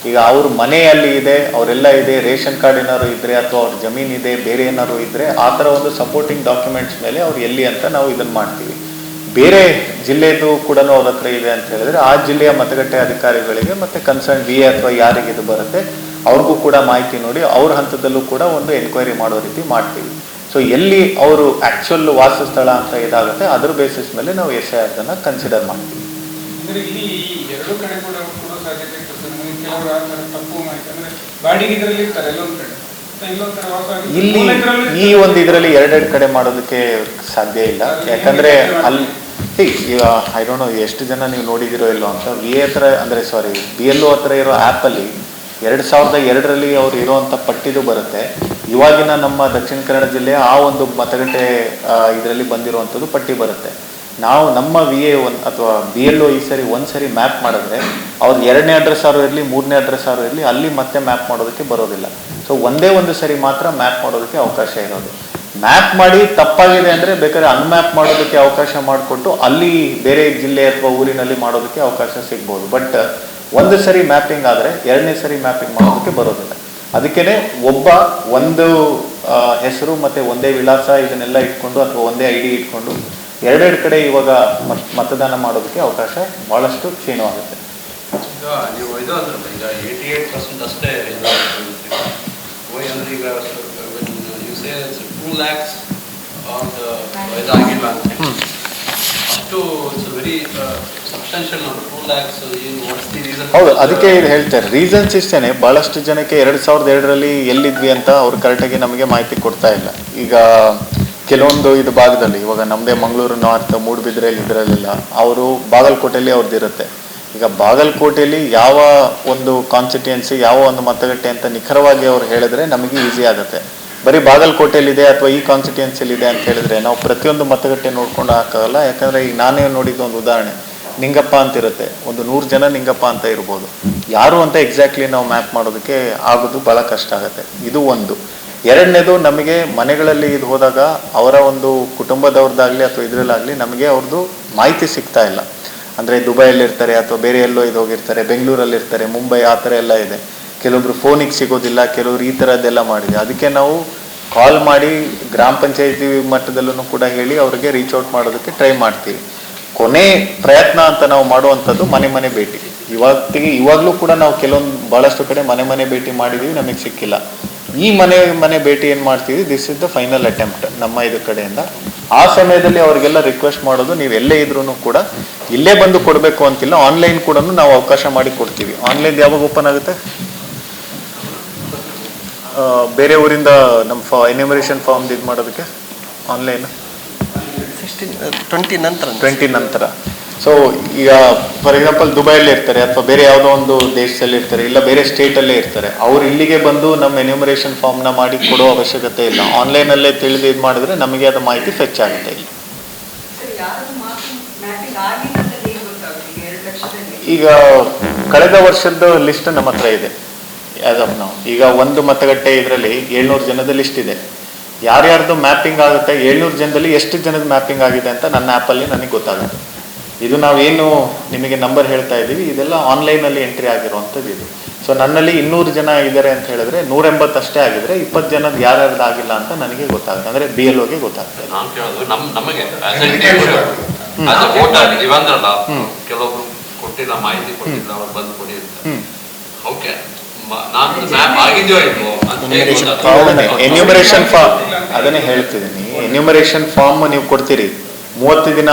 ಈಗ ಅವ್ರ ಮನೆಯಲ್ಲಿ ಇದೆ, ಅವರೆಲ್ಲ ಇದೆ, ರೇಷನ್ ಕಾರ್ಡ್ ಏನಾದ್ರು ಇದ್ದರೆ ಅಥವಾ ಅವ್ರ ಜಮೀನು ಇದೆ, ಬೇರೆ ಏನಾದ್ರು ಇದ್ದರೆ ಆ ಥರ ಒಂದು ಸಪೋರ್ಟಿಂಗ್ ಡಾಕ್ಯುಮೆಂಟ್ಸ್ ಮೇಲೆ ಅವ್ರು ಎಲ್ಲಿ ಅಂತ ನಾವು ಇದನ್ನು ಮಾಡ್ತೀವಿ. ಬೇರೆ ಜಿಲ್ಲೆದು ಕೂಡ ಅವ್ರ ಹತ್ರ ಇದೆ ಅಂತ ಹೇಳಿದ್ರೆ ಆ ಜಿಲ್ಲೆಯ ಮತಗಟ್ಟೆ ಅಧಿಕಾರಿಗಳಿಗೆ ಮತ್ತು ಕನ್ಸರ್ನ್ VA ಅಥವಾ ಯಾರಿಗೆ ಇದು ಬರುತ್ತೆ ಅವ್ರಿಗೂ ಕೂಡ ಮಾಹಿತಿ ನೋಡಿ ಅವ್ರ ಹಂತದಲ್ಲೂ ಕೂಡ ಒಂದು ಎನ್ಕ್ವೈರಿ ಮಾಡೋ ರೀತಿ ಮಾಡ್ತೀವಿ. ಸೊ ಎಲ್ಲಿ ಅವರು ಆ್ಯಕ್ಚುಲ್ ವಾಸಸ್ಥಳ ಅಂತ ಇದಾಗುತ್ತೆ ಅದ್ರ ಬೇಸಿಸ್ ಮೇಲೆ ನಾವು SIRನ ಕನ್ಸಿಡರ್ ಮಾಡ್ತೀವಿ. ಇಲ್ಲಿ ಈ ಒಂದು ಇದರಲ್ಲಿ ಎರಡೆರಡು ಕಡೆ ಮಾಡೋದಕ್ಕೆ ಸಾಧ್ಯ ಇಲ್ಲ. ಯಾಕಂದರೆ ಅಲ್ಲಿ ಈಗ ಐ ಡೋಂಟ್ ನೋ ಎಷ್ಟು ಜನ ನೀವು ನೋಡಿದಿರೋ ಇಲ್ಲೋ ಅಂತ VA ಹತ್ರ ಅಂದರೆ BLO ಹತ್ರ ಇರೋ ಆ್ಯಪಲ್ಲಿ 2002ರಲ್ಲಿ ಅವ್ರು ಇರೋವಂಥ ಪಟ್ಟಿದು ಬರುತ್ತೆ. ಇವಾಗಿನ ನಮ್ಮ ದಕ್ಷಿಣ ಕನ್ನಡ ಜಿಲ್ಲೆಯ ಆ ಒಂದು ಮತಗಟ್ಟೆ ಇದರಲ್ಲಿ ಬಂದಿರುವಂಥದ್ದು ಪಟ್ಟಿ ಬರುತ್ತೆ. ನಾವು ನಮ್ಮ VA ಅಥವಾ BLO ಈ ಸರಿ ಒಂದ್ಸರಿ ಮ್ಯಾಪ್ ಮಾಡಿದ್ರೆ ಅವ್ರು 2ನೇ ಅಡ್ರೆಸ್ ಆರು ಇರಲಿ 3ನೇ ಅಡ್ರೆಸ್ ಆರು ಇರಲಿ ಅಲ್ಲಿ ಮತ್ತೆ ಮ್ಯಾಪ್ ಮಾಡೋದಕ್ಕೆ ಬರೋದಿಲ್ಲ. ಸೊ ಒಂದೇ ಒಂದು ಸರಿ ಮಾತ್ರ ಮ್ಯಾಪ್ ಮಾಡೋದಕ್ಕೆ ಅವಕಾಶ ಇರೋದು. ಮ್ಯಾಪ್ ಮಾಡಿ ತಪ್ಪಾಗಿದೆ ಅಂದರೆ ಬೇಕಾದ್ರೆ ಅನ್ಮ್ಯಾಪ್ ಮಾಡೋದಕ್ಕೆ ಅವಕಾಶ ಮಾಡಿಕೊಟ್ಟು ಅಲ್ಲಿ ಬೇರೆ ಜಿಲ್ಲೆ ಅಥವಾ ಊರಿನಲ್ಲಿ ಮಾಡೋದಕ್ಕೆ ಅವಕಾಶ ಸಿಗ್ಬೋದು. ಬಟ್ ಒಂದು ಸರಿ ಮ್ಯಾಪಿಂಗ್ ಆದರೆ 2ನೇ ಸರಿ ಮ್ಯಾಪಿಂಗ್ ಮಾಡೋದಕ್ಕೆ ಬರೋದಿಲ್ಲ. ಅದಕ್ಕೇ ಒಂದು ಹೆಸರು ಮತ್ತು ಒಂದೇ ವಿಳಾಸ ಇದನ್ನೆಲ್ಲ ಇಟ್ಕೊಂಡು ಅಥವಾ ಒಂದೇ ID ಇಟ್ಕೊಂಡು ಎರಡೆರಡು ಕಡೆ ಇವಾಗ ಮತದಾನ ಮಾಡೋದಕ್ಕೆ ಅವಕಾಶ ಭಾಳಷ್ಟು ಕ್ಷೀಣವಾಗುತ್ತೆ. ಈಗ ನೀವು ಇದು ಅಂದ್ರೆ ಈಗ 88% ಅಷ್ಟೇ ಅಂದರೆ ಈಗ ಯು ಸೇ 2 lakhs ಇದಾಗಿಲ್ಲ ಅಂತ ಅಷ್ಟು it's very substantial number 2 lakhs ಏನು ವಾಟ್ಸ್ ದಿ ರೀಸನ್? ಹೌದು, ಅದಕ್ಕೆ ಇದು ಹೇಳ್ತಾರೆ. ರೀಸನ್ಸ್ ಇಷ್ಟೇ, ಭಾಳಷ್ಟು ಜನಕ್ಕೆ 2002ರಲ್ಲಿ ಎಲ್ಲಿದ್ವಿ ಅಂತ ಅವ್ರು ಕರೆಕ್ಟಾಗಿ ನಮಗೆ ಮಾಹಿತಿ ಕೊಡ್ತಾ ಇಲ್ಲ. ಈಗ ಕೆಲವೊಂದು ಇದು ಭಾಗದಲ್ಲಿ ಇವಾಗ ನಮ್ಮದೇ ಮಂಗಳೂರು ನಾರ್ತ್ ಮೂಡುಬಿದ್ರೆಯಲ್ಲಿ ಇದರಲ್ಲೆಲ್ಲ ಅವರು ಬಾಗಲಕೋಟೆಯಲ್ಲಿ ಅವ್ರದ್ದು ಇರುತ್ತೆ. ಈಗ ಬಾಗಲಕೋಟೆಯಲ್ಲಿ ಯಾವ ಒಂದು ಕಾನ್ಸ್ಟಿಟ್ಯೂನ್ಸಿ ಯಾವ ಒಂದು ಮತಗಟ್ಟೆ ಅಂತ ನಿಖರವಾಗಿ ಅವ್ರು ಹೇಳಿದ್ರೆ ನಮಗೆ ಈಸಿ ಆಗುತ್ತೆ. ಬರೀ ಬಾಗಲಕೋಟೆಯಲ್ಲಿದೆ ಅಥವಾ ಈ ಕಾನ್ಸ್ಟಿಟ್ಯೂನ್ಸಿಲಿದೆ ಅಂತ ಹೇಳಿದ್ರೆ ನಾವು ಪ್ರತಿಯೊಂದು ಮತಗಟ್ಟೆ ನೋಡ್ಕೊಂಡು ಹಾಕೋಲ್ಲ. ಯಾಕಂದರೆ ಈಗ ನಾನೇ ನೋಡಿದ್ದು ಒಂದು ಉದಾಹರಣೆ, ನಿಂಗಪ್ಪ ಅಂತ ಇರುತ್ತೆ, ಒಂದು 100 ಜನ ನಿಂಗಪ್ಪ ಅಂತ ಇರ್ಬೋದು. ಯಾರು ಅಂತ ಎಕ್ಸಾಕ್ಟ್ಲಿ ನಾವು ಮ್ಯಾಪ್ ಮಾಡೋದಕ್ಕೆ ಆಗೋದು ಭಾಳ ಕಷ್ಟ ಆಗುತ್ತೆ. ಇದು ಒಂದು. ಎರಡನೇದು, ನಮಗೆ ಮನೆಗಳಲ್ಲಿ ಇದು ಹೋದಾಗ ಅವರ ಒಂದು ಕುಟುಂಬದವ್ರದ್ದಾಗಲಿ ಅಥವಾ ಇದರಲ್ಲಾಗಲಿ ನಮಗೆ ಅವ್ರದ್ದು ಮಾಹಿತಿ ಸಿಗ್ತಾ ಇಲ್ಲ. ಅಂದರೆ ದುಬೈಯಲ್ಲಿರ್ತಾರೆ ಅಥವಾ ಬೇರೆ ಎಲ್ಲೋ ಇದು ಹೋಗಿರ್ತಾರೆ, ಬೆಂಗಳೂರಲ್ಲಿರ್ತಾರೆ, ಮುಂಬೈ, ಆ ಥರ ಎಲ್ಲ ಇದೆ. ಕೆಲವೊಬ್ರು ಫೋನಿಗೆ ಸಿಗೋದಿಲ್ಲ, ಕೆಲವರು ಈ ಥರದ್ದೆಲ್ಲ ಮಾಡಿದೆ. ಅದಕ್ಕೆ ನಾವು ಕಾಲ್ ಮಾಡಿ ಗ್ರಾಮ ಪಂಚಾಯತಿ ಮಟ್ಟದಲ್ಲೂ ಕೂಡ ಹೇಳಿ ಅವರಿಗೆ ರೀಚ್ ಔಟ್ ಮಾಡೋದಕ್ಕೆ ಟ್ರೈ ಮಾಡ್ತೀವಿ. ಕೊನೆ ಪ್ರಯತ್ನ ಅಂತ ನಾವು ಮಾಡುವಂಥದ್ದು ಮನೆ ಭೇಟಿ. ಇವಾಗಲೂ ಕೂಡ ನಾವು ಕೆಲವೊಂದು ಭಾಳಷ್ಟು ಕಡೆ ಮನೆ ಭೇಟಿ ಮಾಡಿದ್ದೀವಿ, ನಮಗೆ ಸಿಕ್ಕಿಲ್ಲ. ಈ ಮನೆ ಭೇಟಿ ಏನು ಮಾಡ್ತೀವಿ, this is the final attempt ನಮ್ಮ ಇದು ಕಡೆಯಿಂದ. ಆ ಸಮಯದಲ್ಲಿ ಅವರಿಗೆಲ್ಲ ರಿಕ್ವೆಸ್ಟ್ ಮಾಡೋದು, ನೀವು ಎಲ್ಲೇ ಇದ್ರೂ ಕೂಡ ಇಲ್ಲೇ ಬಂದು ಕೊಡಬೇಕು ಅಂತಿಲ್ಲ, ಆನ್ಲೈನ್ ಕೂಡ ನಾವು ಅವಕಾಶ ಮಾಡಿ ಕೊಡ್ತೀವಿ. ಆನ್ಲೈನ್ ಯಾವಾಗ ಓಪನ್ ಆಗುತ್ತೆ? ಬೇರೆ ಊರಿಂದ ನಮ್ಮ ಎನ್ಯುಮರೇಷನ್ ಫಾರ್ಮ್ ಇದು ಮಾಡೋದಕ್ಕೆ ಆನ್ಲೈನ್ 20 ನಂತರ. ಸೊ ಈಗ ಫಾರ್ ಎಕ್ಸಾಂಪಲ್ ದುಬೈಯಲ್ಲಿ ಇರ್ತಾರೆ ಅಥವಾ ಬೇರೆ ಯಾವುದೋ ಒಂದು ದೇಶದಲ್ಲಿ ಇರ್ತಾರೆ, ಇಲ್ಲ ಬೇರೆ ಸ್ಟೇಟಲ್ಲೇ ಇರ್ತಾರೆ, ಅವ್ರು ಇಲ್ಲಿಗೆ ಬಂದು ನಮ್ಮ ಎನ್ಯುಮರೇಷನ್ ಫಾರ್ಮ್ನ ಮಾಡಿ ಕೊಡೋ ಅವಶ್ಯಕತೆ ಇಲ್ಲ. ಆನ್ಲೈನಲ್ಲೇ ತಿಳಿದು ಇದು ಮಾಡಿದ್ರೆ ನಮಗೆ ಅದು ಮಾಹಿತಿ ಫೆಚ್ ಆಗುತ್ತೆ. ಇಲ್ಲಿ ಈಗ ಕಳೆದ ವರ್ಷದ ಲಿಸ್ಟ್ ನಮ್ಮ ಹತ್ರ ಇದೆ ಆಸ್ ಆಫ್ ನಾವು. ಈಗ ಒಂದು ಮತಗಟ್ಟೆ ಇದರಲ್ಲಿ 700 ಜನದ ಲಿಸ್ಟ್ ಇದೆ. ಯಾರ್ಯಾರ್ದು ಮ್ಯಾಪಿಂಗ್ ಆಗುತ್ತೆ, 700 ಜನದಲ್ಲಿ ಎಷ್ಟು ಜನದ ಮ್ಯಾಪಿಂಗ್ ಆಗಿದೆ ಅಂತ ನನ್ನ ಆ್ಯಪಲ್ಲಿ ನನಗೆ ಗೊತ್ತಾಗುತ್ತೆ. ಇದು ನಾವೇನು ನಿಮಗೆ ನಂಬರ್ ಹೇಳ್ತಾ ಇದ್ದೀವಿ, ಇದೆಲ್ಲ ಆನ್ಲೈನಲ್ಲಿ ಎಂಟ್ರಿ ಆಗಿರುವಂಥದ್ದು ಇದು. ಸೊ ನನ್ನಲ್ಲಿ 200 ಜನ ಇದ್ದಾರೆ ಅಂತ ಹೇಳಿದ್ರೆ 180 ಅಷ್ಟೇ ಆಗಿದ್ರೆ 20 ಜನದ ಯಾರ್ಯಾರ್ದು ಆಗಿಲ್ಲ ಅಂತ ನನಗೆ ಗೊತ್ತಾಗುತ್ತೆ. ಅಂದರೆ BLOಗೆ ಗೊತ್ತಾಗ್ತದೆ. ನಮಗೆ ಕೆಲವೊಬ್ರು ಕೊಟ್ಟಿಲ್ಲ, ಮಾಹಿತಿ ಕೊಟ್ಟಿಲ್ಲ, ಅವ್ರು ಬಂದು ಕೊಡಿ ಅಂತ. ಓಕೆ, ಎನ್ಯುಮರೇಷನ್ ಫಾರ್ಮ್ ಅದನ್ನೇ ಹೇಳ್ತಿದ್ದೀನಿ. ಎನ್ಯುಮರೇಷನ್ ಫಾರ್ಮ್ ನೀವು ಕೊಡ್ತೀರಿ, 30 ದಿನ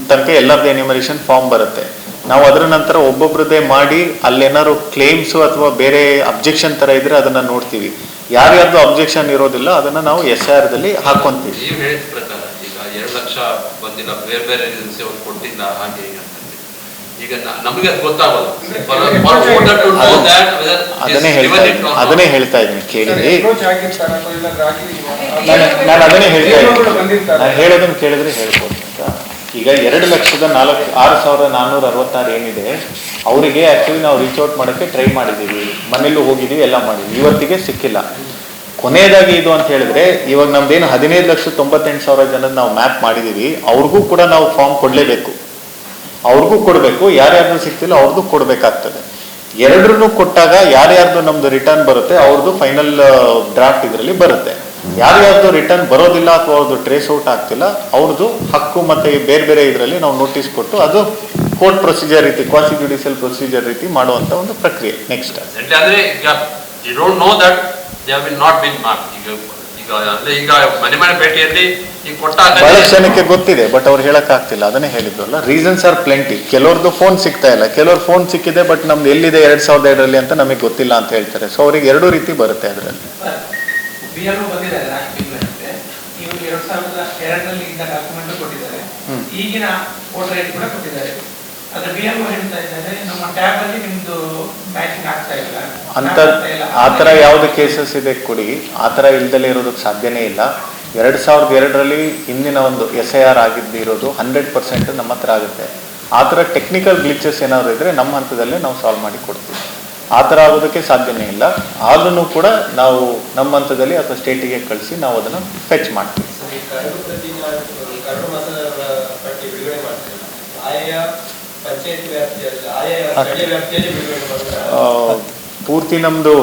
ತನಕ ಎಲ್ಲರದ್ದು ಎನ್ಯುಮರೇಷನ್ ಫಾರ್ಮ್ ಬರುತ್ತೆ. ನಾವು ಅದರ ನಂತರ ಒಬ್ಬೊಬ್ರದ್ದೇ ಮಾಡಿ ಅಲ್ಲೇನಾದ್ರು ಕ್ಲೇಮ್ಸು ಅಥವಾ ಬೇರೆ ಅಬ್ಜೆಕ್ಷನ್ ಥರ ಇದ್ರೆ ಅದನ್ನ ನೋಡ್ತೀವಿ. ಯಾರ್ಯಾರ್ದು ಅಬ್ಜೆಕ್ಷನ್ ಇರೋದಿಲ್ಲ ಅದನ್ನ ನಾವು SIRದಲ್ಲಿ ಹಾಕೊಂತೀವಿ. ನೀವು ಹೇಳಿದ ಪ್ರಕಾರ ಈಗ 2 ಲಕ್ಷ ಬಂದಿಲ್ಲ, ಬೇರೆ ಬೇರೆ ಕೊಟ್ಟಿಲ್ಲ, ಹಾಗೆ ಈಗ ನಮಗೆ ಅದು ಗೊತ್ತಾಗಲ್ಲ. ಅದನ್ನೇ ಹೇಳ್ತಾ ಇದ್ದೀನಿ, ಕೇಳಿರಿ. ನಾನು ಅದನ್ನೇ ಹೇಳ್ತಾ ಇದ್ದೀನಿ, ನಾನು ಹೇಳೋದನ್ನು ಕೇಳಿದ್ರೆ ಹೇಳ್ಬೋದು ಅಂತ. ಈಗ 2,06,466 ಏನಿದೆ ಅವರಿಗೆ ಆ್ಯಕ್ಚುಲಿ ನಾವು ರೀಚ್ ಔಟ್ ಮಾಡೋಕ್ಕೆ ಟ್ರೈ ಮಾಡಿದ್ದೀವಿ, ಮನೆಯಲ್ಲೂ ಹೋಗಿದ್ದೀವಿ, ಎಲ್ಲ ಮಾಡಿದ್ವಿ, ಇವತ್ತಿಗೆ ಸಿಕ್ಕಿಲ್ಲ. ಕೊನೆಯದಾಗಿ ಇದು ಅಂತ ಹೇಳಿದ್ರೆ ಇವಾಗ ನಮ್ದೇನು 15,98,000 ಜನದ ನಾವು ಮ್ಯಾಪ್ ಮಾಡಿದ್ದೀವಿ, ಅವ್ರಿಗೂ ಕೂಡ ನಾವು ಫಾರ್ಮ್ ಕೊಡಲೇಬೇಕು, ಅವ್ರಿಗೂ ಕೊಡಬೇಕು. ಯಾರ್ಯಾರ್ದು ಸಿಕ್ತಿಲ್ಲ ಅವ್ರದ್ದು ಕೊಡಬೇಕಾಗ್ತದೆ. ಎರಡರೂ ಕೊಟ್ಟಾಗ ಯಾರ್ಯಾರ್ದು ನಮ್ದು ರಿಟರ್ನ್ ಬರುತ್ತೆ ಅವ್ರದ್ದು ಫೈನಲ್ ಡ್ರಾಫ್ಟ್ ಇದರಲ್ಲಿ ಬರುತ್ತೆ. ಯಾರ್ಯಾರ್ದು ರಿಟರ್ನ್ ಬರೋದಿಲ್ಲ ಅಥವಾ ಅವ್ರದ್ದು ಟ್ರೇಸ್ ಔಟ್ ಆಗ್ತಿಲ್ಲ ಅವ್ರದ್ದು ಹಕ್ಕು ಮತ್ತೆ ಬೇರೆ ಬೇರೆ ಇದರಲ್ಲಿ ನಾವು ನೋಟಿಸ್ ಕೊಟ್ಟು ಅದು ಕೋರ್ಟ್ ಪ್ರೊಸೀಜರ್ ರೀತಿ, ಕ್ವಾಸಿ ಜುಡಿಷಿಯಲ್ ಪ್ರೊಸೀಜರ್ ರೀತಿ ಮಾಡುವಂತ ಒಂದು ಪ್ರಕ್ರಿಯೆ. ನೆಕ್ಸ್ಟ್ ಅಂದ್ರೆ you don't know that they will not been mark. ಈಗ ಮನೆ ಭೇಟಿಯಲ್ಲಿ ಬಹಳ ಜನಕ್ಕೆ ಗೊತ್ತಿದೆ, ಬಟ್ ಅವ್ರು ಹೇಳಕ್ ಆಗ್ತಿಲ್ಲ. ಅದನ್ನೇ ಹೇಳಿದ್ವಲ್ಲ, ರೀಸನ್ಸ್ ಆರ್ ಪ್ಲೆಂಟಿ. ಕೆಲವ್ರದ್ದು ಫೋನ್ ಸಿಗ್ತಾ ಇಲ್ಲ, ಕೆಲವ್ರ ಫೋನ್ ಸಿಕ್ಕಿದೆ ಬಟ್ ನಮ್ದು ಎಲ್ಲಿದೆ 2002ರಲ್ಲಿ ಅಂತ ನಮಗೆ ಗೊತ್ತಿಲ್ಲ ಅಂತ ಹೇಳ್ತಾರೆ. ಸೊ ಅವ್ರಿಗೆ ಎರಡೂ ರೀತಿ ಬರುತ್ತೆ ಅದರಲ್ಲಿ. ಈಗಿನ ವೋಟರ್ ಐಡಿ ಕೂಡ ಕೊಟ್ಟಿದ್ದಾರೆ. ಅಂತ ಆ ಥರ ಯಾವ್ದು ಕೇಸಸ್ ಇದೆ ಕೊಡಿ, ಆ ಥರ ಇಲ್ದಲೇ ಇರೋದಕ್ಕೆ ಸಾಧ್ಯನೇ ಇಲ್ಲ. 2002ರಲ್ಲಿ ಹಿಂದಿನ ಒಂದು SIR ಆಗಿದ್ದಿರೋದು 100% ನಮ್ಮ ಹತ್ರ ಆಗುತ್ತೆ. ಆ ಥರ ಟೆಕ್ನಿಕಲ್ ಗ್ಲಿಚಸ್ ಏನಾದ್ರು ಇದ್ರೆ ನಮ್ಮ ಹಂತದಲ್ಲೇ ನಾವು ಸಾಲ್ವ್ ಮಾಡಿ ಕೊಡ್ತೀವಿ. ಆ ಥರ ಆಗೋದಕ್ಕೆ ಸಾಧ್ಯನೇ ಇಲ್ಲ. ಆದ್ರೂ ಕೂಡ ನಾವು ನಮ್ಮ ಹಂತದಲ್ಲಿ ಅಥವಾ ಸ್ಟೇಟಿಗೆ ಕಳಿಸಿ ನಾವು ಅದನ್ನು ಫೆಚ್ ಮಾಡ್ತೀವಿ. ಪೂರ್ತಿ ನಮ್ಮದು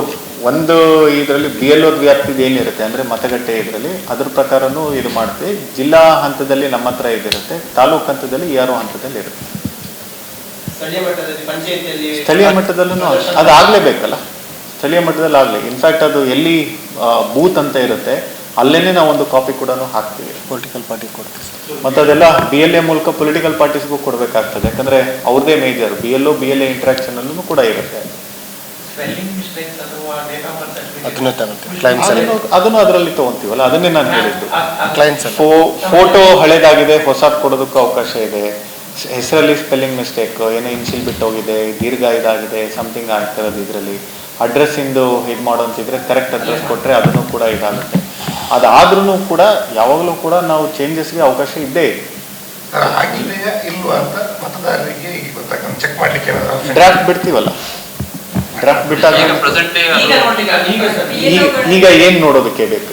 ಒಂದು ಇದರಲ್ಲಿ BLO ವ್ಯಾಪ್ತಿದು ಏನಿರುತ್ತೆ ಅಂದರೆ ಮತಗಟ್ಟೆ ಇದರಲ್ಲಿ ಅದ್ರ ಪ್ರಕಾರನೂ ಇದು ಮಾಡ್ತೀವಿ. ಜಿಲ್ಲಾ ಹಂತದಲ್ಲಿ ನಮ್ಮ ಹತ್ರ ಇದಿರುತ್ತೆ, ತಾಲೂಕು ಹಂತದಲ್ಲಿ ERO ಹಂತದಲ್ಲಿ ಇರುತ್ತೆ. ಸ್ಥಳೀಯ ಮಟ್ಟದಲ್ಲಿ ಪಂಚಾಯತಿಯಲ್ಲಿ ಸ್ಥಳೀಯ ಮಟ್ಟದಲ್ಲೂ ಅದು ಆಗಲೇಬೇಕಲ್ಲ, ಸ್ಥಳೀಯ ಮಟ್ಟದಲ್ಲಿ ಆಗಲಿ. ಇನ್ಫ್ಯಾಕ್ಟ್ ಅದು ಎಲ್ಲಿ ಬೂತ್ ಅಂತ ಇರುತ್ತೆ ಅಲ್ಲೇನೆ ನಾವು ಒಂದು ಕಾಪಿ ಕೂಡ ಹಾಕ್ತೀವಿ, ಪೊಲಿಟಿಕಲ್ ಪಾರ್ಟಿ ಕೊಡ್ತೀವಿ. ಮತ್ತು ಅದೆಲ್ಲ BLA ಮೂಲಕ ಪೊಲಿಟಿಕಲ್ ಪಾರ್ಟೀಸ್ಗೂ ಕೊಡಬೇಕಾಗ್ತದೆ, ಯಾಕಂದರೆ ಅವ್ರದ್ದೇ ಮೇಜರ್ BLO BLA ಇಂಟ್ರಾಕ್ಷನ್ ಅಲ್ಲೂ ಕೂಡ ಇರುತ್ತೆ. ಅದನ್ನು ತಗೊಳ್ತೀವಿ ಕ್ಲೈಮ್ಸ್ ಅಲ್ಲಿ, ಅದನ್ನು ಅದರಲ್ಲಿ ತೊಗೊತೀವಲ್ಲ, ಅದನ್ನೇ ನಾನು ಹೇಳಿದ್ದು. ಕ್ಲೈಮ್ಸ್ ಅಲ್ಲಿ ಫೋಟೋ ಹಳೇದಾಗಿದೆ, ಹೊಸದು ಕೊಡೋದಕ್ಕೂ ಅವಕಾಶ ಇದೆ. ಹೆಸರಲ್ಲಿ ಸ್ಪೆಲ್ಲಿಂಗ್ ಮಿಸ್ಟೇಕ್, ಏನೋ ಇನ್ಶಿಲ್ ಬಿಟ್ಟು ಹೋಗಿದೆ, ದೀರ್ಘ ಇದಾಗಿದೆ, ಸಮಥಿಂಗ್ ಆಗ್ತಿರೋದು ಇದರಲ್ಲಿ. ಅಡ್ರೆಸ್ಸಿಂದು ಇದು ಮಾಡೋಂತಿದ್ರೆ ಕರೆಕ್ಟ್ ಅಡ್ರೆಸ್ ಕೊಟ್ಟರೆ ಅದನ್ನು ಕೂಡ ಇದಾಗುತ್ತೆ. ಅದಾದ್ರೂ ಕೂಡ ಯಾವಾಗಲೂ ಕೂಡ ನಾವು ಚೇಂಜಸ್ಗೆ ಅವಕಾಶ ಇದ್ದೇ ಇದೆ. ಆಗಿದೆಯಾ ಇಲ್ವಾ ಅಂತ ಮತದಾರರಿಗೆ ಗೊತ್ತಾಗ ಚೆಕ್ ಮಾಡ್ಲಿಕ್ಕೆ ಡ್ರಾಫ್ಟ್ ಬಿಡ್ತೀವಲ್ಲ, ಡ್ರಾಫ್ಟ್ ಬಿಟ್ಟಾಗ ಈಗ ಏನು ನೋಡೋದಕ್ಕೆ ಬೇಕು?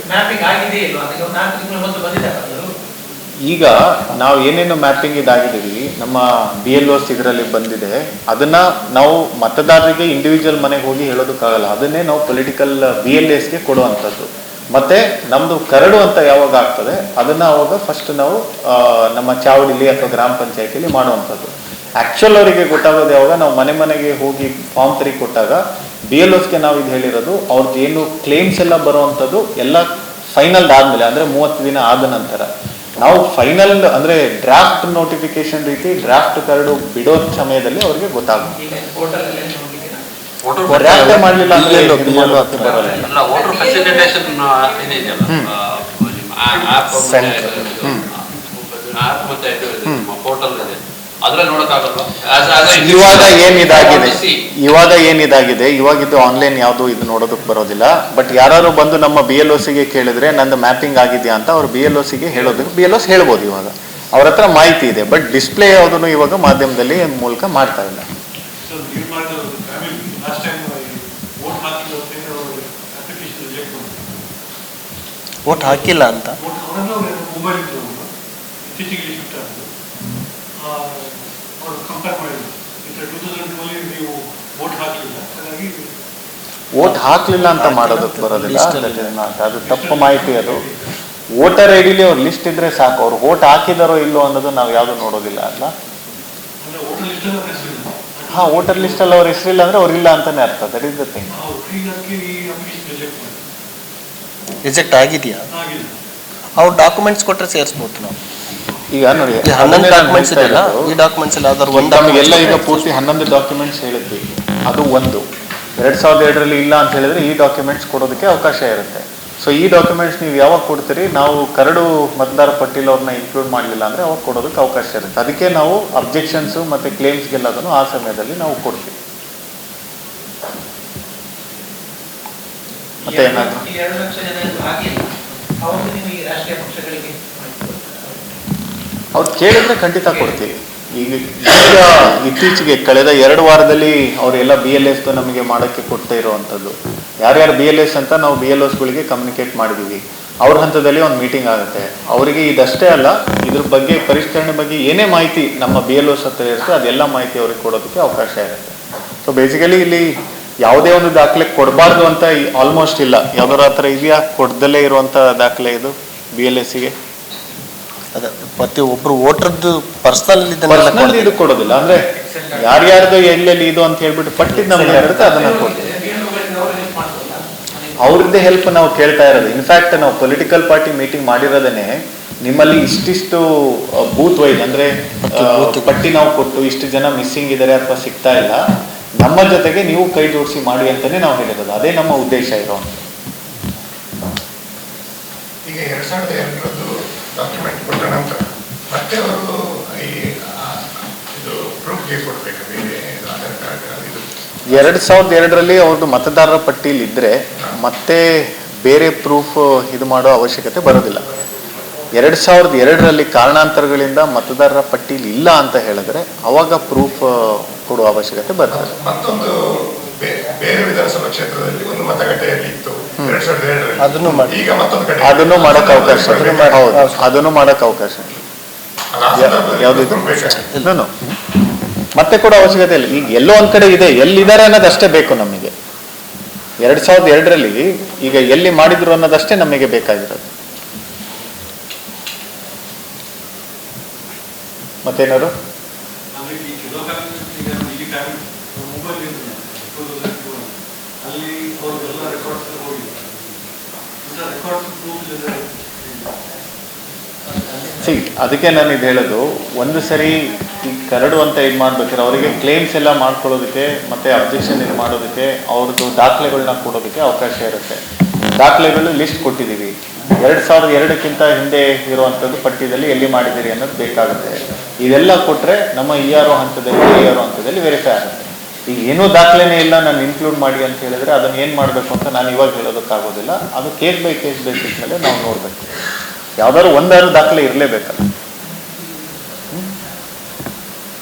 ಈಗ ನಾವು ಏನೇನು ಮ್ಯಾಪಿಂಗ್ ಇದಾಗಿದ್ದೀವಿ, ನಮ್ಮ BLOs ಇದರಲ್ಲಿ ಬಂದಿದೆ, ಅದನ್ನ ನಾವು ಮತದಾರರಿಗೆ ಇಂಡಿವಿಜುವಲ್ ಮನೆಗೆ ಹೋಗಿ ಹೇಳೋದಕ್ಕಾಗಲ್ಲ. ಅದನ್ನೇ ನಾವು ಪೊಲಿಟಿಕಲ್ BLAsಗೆ ಕೊಡುವಂಥದ್ದು. ಮತ್ತೆ ನಮ್ದು ಕರಡು ಅಂತ ಯಾವಾಗ ಆಗ್ತದೆ ಅದನ್ನ ಅವಾಗ ಫಸ್ಟ್ ನಾವು ನಮ್ಮ ಚಾವಡಿಲಿ ಅಥವಾ ಗ್ರಾಮ ಪಂಚಾಯತಿಲಿ ಮಾಡುವಂಥದ್ದು. ಆಕ್ಚುಲ್ ಅವರಿಗೆ ಗೊತ್ತಾಗೋದು ಯಾವಾಗ ನಾವು ಮನೆ ಮನೆಗೆ ಹೋಗಿ ಫಾರ್ಮ್ 3 ಕೊಟ್ಟಾಗ BLOsಗೆ ನಾವು ಇದು ಹೇಳಿರೋದು, ಅವ್ರದ್ದು ಏನು ಕ್ಲೇಮ್ಸ್ ಎಲ್ಲ ಬರುವಂಥದ್ದು ಎಲ್ಲ ಫೈನಲ್ ಆದ್ಮೇಲೆ, ಅಂದ್ರೆ 30 ದಿನ ಆದ ನಂತರ ನಾವು ಫೈನಲ್ ಅಂದ್ರೆ ಡ್ರಾಫ್ಟ್ ನೋಟಿಫಿಕೇಶನ್ ರೀತಿ ಡ್ರಾಫ್ಟ್ ಕರಡು ಬಿಡೋ ಸಮಯದಲ್ಲಿ ಅವ್ರಿಗೆ ಗೊತ್ತಾಗುತ್ತೆ. ಡ್ರಾಫ್ಟ್ ಮಾಡಲಿಲ್ಲ ಅಂದ್ರೆ ವೋಟರ್ ಫೆಸಿಲಿಟೇಷನ್ ಆಪ್ ಮತ್ತೆ ಪೋರ್ಟಲ್ ಇದೆ, ಅದ್ರಲ್ಲಿ ನೋಡಕ್ಕಾಗಲ್ವಾ? ಇವಾಗ ಏನಿದಾಗಿದೆ, ಇವಾಗಿದ್ದು ಆನ್ಲೈನ್ ಯಾವುದು ಇದು ನೋಡೋದಕ್ಕೆ ಬರೋದಿಲ್ಲ. ಬಟ್ ಯಾರು ಬಂದು ನಮ್ಮ BLOsಗೆ ಕೇಳಿದ್ರೆ ನಂದು ಮ್ಯಾಪಿಂಗ್ ಆಗಿದೆಯಾ ಅಂತ ಅವ್ರು BLOsಗೆ ಹೇಳೋದಕ್ಕೆ BLOs ಹೇಳ್ಬೋದು. ಇವಾಗ ಅವ್ರ ಹತ್ರ ಮಾಹಿತಿ ಇದೆ, ಬಟ್ ಡಿಸ್ಪ್ಲೇ ಯಾವುದನ್ನು ಇವಾಗ ಮಾಧ್ಯಮದಲ್ಲಿ ಮೂಲಕ ಮಾಡ್ತಾ ಇಲ್ಲ. ವೋಟ್ ಹಾಕಿಲ್ಲ ಅಂತ ವೋಟ್ ಹಾಕ್ಲಿಲ್ಲ ಅಂತ ಮಾಡೋದಕ್ಕೆ ಬರೋದಿಲ್ಲ, ಅದು ತಪ್ಪು ಮಾಹಿತಿ. ಅದು ವೋಟರ್ ಐಡಿಲಿ ಅವ್ರ ಲಿಸ್ಟ್ ಇದ್ರೆ ಸಾಕು, ಅವ್ರು ವೋಟ್ ಹಾಕಿದಾರೋ ಇಲ್ಲೋ ಅನ್ನೋದು ನಾವು ಯಾವುದು ನೋಡೋದಿಲ್ಲ ಅಲ್ಲ. ಹಾ, ವೋಟರ್ ಲಿಸ್ಟ್ ಅಲ್ಲಿ ಅವ್ರ ಹೆಸರಿಲ್ಲ ಅಂದ್ರೆ ಅವ್ರಿಲ್ಲ ಅಂತಾನೆ ಅರ್ಥ. That is the thing. Reject ಆಗಿದೆಯಾ? ಅವ್ರ ಡಾಕ್ಯುಮೆಂಟ್ಸ್ ಕೊಟ್ಟರೆ ಸೇರಿಸ್ಬೋದು ನಾವು. ಈಗ ನೋಡಿ 11 ಡಾಕ್ಯುಮೆಂಟ್ಸ್ ಇದೆಯಲ್ಲ, ಈ ಡಾಕ್ಯುಮೆಂಟ್ಸ್ ಎಲ್ಲ ಅದರ ಒಂದು ನಮಗೆಲ್ಲ ಈಗ ಪೂರ್ತಿ 11 ಡಾಕ್ಯುಮೆಂಟ್ಸ್ ಹೇಳಿದ್ವಿ. ಅದು ಒಂದು 2002 ಇಲ್ಲ ಅಂತ ಹೇಳಿದ್ರೆ ಈ ಡಾಕ್ಯುಮೆಂಟ್ಸ್ ಕೊಡೋದಕ್ಕೆ ಅವಕಾಶ ಇರುತ್ತೆ. ಸೊ ಈ ಡಾಕ್ಯುಮೆಂಟ್ಸ್ ನೀವು ಯಾವಾಗ ಕೊಡ್ತೀರಿ, ನಾವು ಕರಡು ಮತದಾರ ಪಟ್ಟಿಲಿ ಅವ್ರನ್ನ ಇನ್ಕ್ಲೂಡ್ ಮಾಡಲಿಲ್ಲ ಅಂದ್ರೆ ಅವಾಗ ಕೊಡೋದಕ್ಕೆ ಅವಕಾಶ ಇರುತ್ತೆ. ಅದಕ್ಕೆ ನಾವು ಅಬ್ಜೆಕ್ಷನ್ಸ್ ಮತ್ತೆ ಕ್ಲೇಮ್ಸ್ಗೆಲ್ಲದನ್ನು ಆ ಸಮಯದಲ್ಲಿ ನಾವು ಕೊಡ್ತೀವಿ. ಮತ್ತೆ ಏನಾದ್ರು ಅವ್ರು ಕೇಳಿದ್ರೆ ಖಂಡಿತ ಕೊಡ್ತೀವಿ. ಈಗ ಇತ್ತೀಚೆಗೆ ಕಳೆದ 2 ವಾರದಲ್ಲಿ ಅವರೆಲ್ಲ BLS ನಮಗೆ ಮಾಡೋಕ್ಕೆ ಕೊಡ್ತಾ ಇರುವಂಥದ್ದು, ಯಾರ್ಯಾರು BLS ಅಂತ ನಾವು BLOsಗಳಿಗೆ ಕಮ್ಯುನಿಕೇಟ್ ಮಾಡಿದ್ದೀವಿ. ಅವ್ರ ಹಂತದಲ್ಲಿ ಒಂದು ಮೀಟಿಂಗ್ ಆಗುತ್ತೆ. ಅವರಿಗೆ ಇದಷ್ಟೇ ಅಲ್ಲ, ಇದ್ರ ಬಗ್ಗೆ ಪರಿಷ್ಕರಣೆ ಬಗ್ಗೆ ಏನೇ ಮಾಹಿತಿ ನಮ್ಮ BLOs ಹತ್ರ ಇರುತ್ತೆ ಅದೆಲ್ಲ ಮಾಹಿತಿ ಅವ್ರಿಗೆ ಕೊಡೋದಕ್ಕೆ ಅವಕಾಶ ಇರುತ್ತೆ. ಸೊ ಬೇಸಿಕಲಿ ಇಲ್ಲಿ ಯಾವುದೇ ಒಂದು ದಾಖಲೆ ಕೊಡಬಾರ್ದು ಅಂತ ಆಲ್ಮೋಸ್ಟ್ ಇಲ್ಲ. ಯಾವ್ದಾರ ಹತ್ರ ಇದೆಯಾ ಕೊಡ್ದಲ್ಲೇ ಇರುವಂಥ ದಾಖಲೆ ಇದು BLSಗೆ? ಅದೇ ಪ್ರತಿ ಒಬ್ರು ವೋಟರ್ದು ಪರ್ಸನಲ್ ಇದು ಕೊಡೋದಿಲ್ಲ. ಅಂದ್ರೆ ಯಾರ್ಯಾರ್ದು ಎಲ್ಲೆಲ್ಲಿ ಇದು ಅಂತ ಹೇಳ್ಬಿಟ್ಟು ಪಟ್ಟಿದ್ ನಮ್ಗೆ ಇರುತ್ತೆ ಅದನ್ನ ಕೊಡ್ತೀವಿ. ಅವ್ರದ್ದೇ ಹೆಲ್ಪ್ ನಾವು ಕೇಳ್ತಾ ಇರೋದು. ಇನ್ಫ್ಯಾಕ್ಟ್ ನಾವು ಪೊಲಿಟಿಕಲ್ ಪಾರ್ಟಿ ಮೀಟಿಂಗ್ ಮಾಡಿರೋದೇನೆ ನಿಮ್ಮಲ್ಲಿ ಇಷ್ಟಿಷ್ಟು ಬೂತ್ ವೈಸ್ ಅಂದ್ರೆ ಪಟ್ಟಿ ನಾವು ಕೊಟ್ಟು ಇಷ್ಟು ಜನ ಮಿಸ್ಸಿಂಗ್ ಇದ್ದಾರೆ ಅಥವಾ ಸಿಗ್ತಾ ಇಲ್ಲ, ನಮ್ಮ ಜೊತೆಗೆ ನೀವು ಕೈ ಜೋಡಿಸಿ ಮಾಡಿ ಅಂತಾನೆ ನಾವು ಹೇಳಿರೋದು. ಅದೇ ನಮ್ಮ ಉದ್ದೇಶ ಇರೋ. ಈಗ 2002 ಡಾಕ್ಯುಮೆಂಟ್ ಕೊಟ್ಟ ನಂತರ ಮತ್ತೆ ಅವರು ಇದು ಪ್ರೂಫ್ಗೆ ಕೊಡಬೇಕು, ಆಧಾರ್ ಕಾರ್ಡ್ ಇದು 2002 ಅವ್ರದ್ದು ಮತದಾರರ ಪಟ್ಟಿಯಲ್ಲಿ ಇದ್ರೆ ಮತ್ತೆ ಬೇರೆ ಪ್ರೂಫ್ ಇದು ಮಾಡೋ ಅವಶ್ಯಕತೆ ಬರೋದಿಲ್ಲ. 2002 ಕಾರಣಾಂತರಗಳಿಂದ ಮತದಾರರ ಪಟ್ಟಿಯಲ್ಲಿ ಇಲ್ಲ ಅಂತ ಹೇಳಿದ್ರೆ ಅವಾಗ ಪ್ರೂಫ್ ಕೊಡುವ ಅವಶ್ಯಕತೆ ಬರ್ತದೆ. ಮತ್ತೊಂದು ಬೇರೆ ವಿಧಾನಸಭಾ ಕ್ಷೇತ್ರದಲ್ಲಿ ಒಂದು ಮತಗಟ್ಟೆಯಲ್ಲಿ ಇತ್ತು 2002 ಅದನ್ನು ಮಾಡಿ, ಈಗ ಮತ್ತೊಂದು ಕಡೆ ಅದನ್ನು ಮಾಡಕ್ ಅವಕಾಶ, ಹೌದು ಅದನ್ನು ಮಾಡಕ್ ಅವಕಾಶ. ಯಾವ್ದಿದ್ರು ಮತ್ತೆ ಕೂಡ ಅವಶ್ಯಕತೆ ಇಲ್ಲ. ಈಗ ಎಲ್ಲೋ ಒಂದ್ ಕಡೆ ಇದೆ, ಎಲ್ಲಿದ್ದಾರೆ ಅನ್ನೋದಷ್ಟೇ ಬೇಕು ನಮಗೆ. 2002ರಲ್ಲಿ ಈಗ ಎಲ್ಲಿ ಮಾಡಿದ್ರು ಅನ್ನೋದಷ್ಟೇ ನಮಗೆ ಬೇಕಾಗಿರೋದು. ಮತ್ತೇನಾದ್ರು ಅದಕ್ಕೆ ನಾನು ಇದು ಹೇಳೋದು, ಒಂದು ಸರಿ ಈ ಕರಡು ಅಂತ ಇದು ಮಾಡ್ಬೇಕಾದ್ರೆ ಅವರಿಗೆ ಕ್ಲೇಮ್ಸ್ ಎಲ್ಲ ಮಾಡ್ಕೊಳ್ಳೋದಕ್ಕೆ ಮತ್ತೆ ಅಬ್ಜೆಕ್ಷನ್ ಇದು ಮಾಡೋದಕ್ಕೆ ಅವ್ರದ್ದು ದಾಖಲೆಗಳನ್ನ ಕೊಡೋದಕ್ಕೆ ಅವಕಾಶ ಇರುತ್ತೆ. ದಾಖಲೆಗಳು ಲಿಸ್ಟ್ ಕೊಟ್ಟಿದ್ದೀವಿ. 2002ಕ್ಕಿಂತ ಹಿಂದೆ ಇರುವಂಥದ್ದು ಪಠ್ಯದಲ್ಲಿ ಎಲ್ಲಿ ಮಾಡಿದ್ದೀರಿ ಅನ್ನೋದು ಬೇಕಾಗುತ್ತೆ. ಇದೆಲ್ಲ ಕೊಟ್ಟರೆ ನಮ್ಮ ERO ಹಂತದಲ್ಲಿ ARO ಹಂತದಲ್ಲಿ ವೆರಿಫೈ ಆಗುತ್ತೆ. ಈಗ ಏನೂ ದಾಖಲೆನೇ ಇಲ್ಲ ನಾನು ಇನ್ಕ್ಲೂಡ್ ಮಾಡಿ ಅಂತ ಹೇಳಿದ್ರೆ ಅದನ್ನು ಏನು ಮಾಡಬೇಕು ಅಂತ ನಾನು ಇವಾಗ ಹೇಳೋದಕ್ಕಾಗೋದಿಲ್ಲ. ಅದು ಕೇಸ್ ಬೈ ಕೇಸ್ ಬೇಸಿಸ್ ಮೇಲೆ ನಾವು ನೋಡಬೇಕು. ಯಾವ್ದಾದ್ರು ಒಂದಾದ್ರು ದಾಖಲೆ ಇರಲೇಬೇಕಲ್ಲ.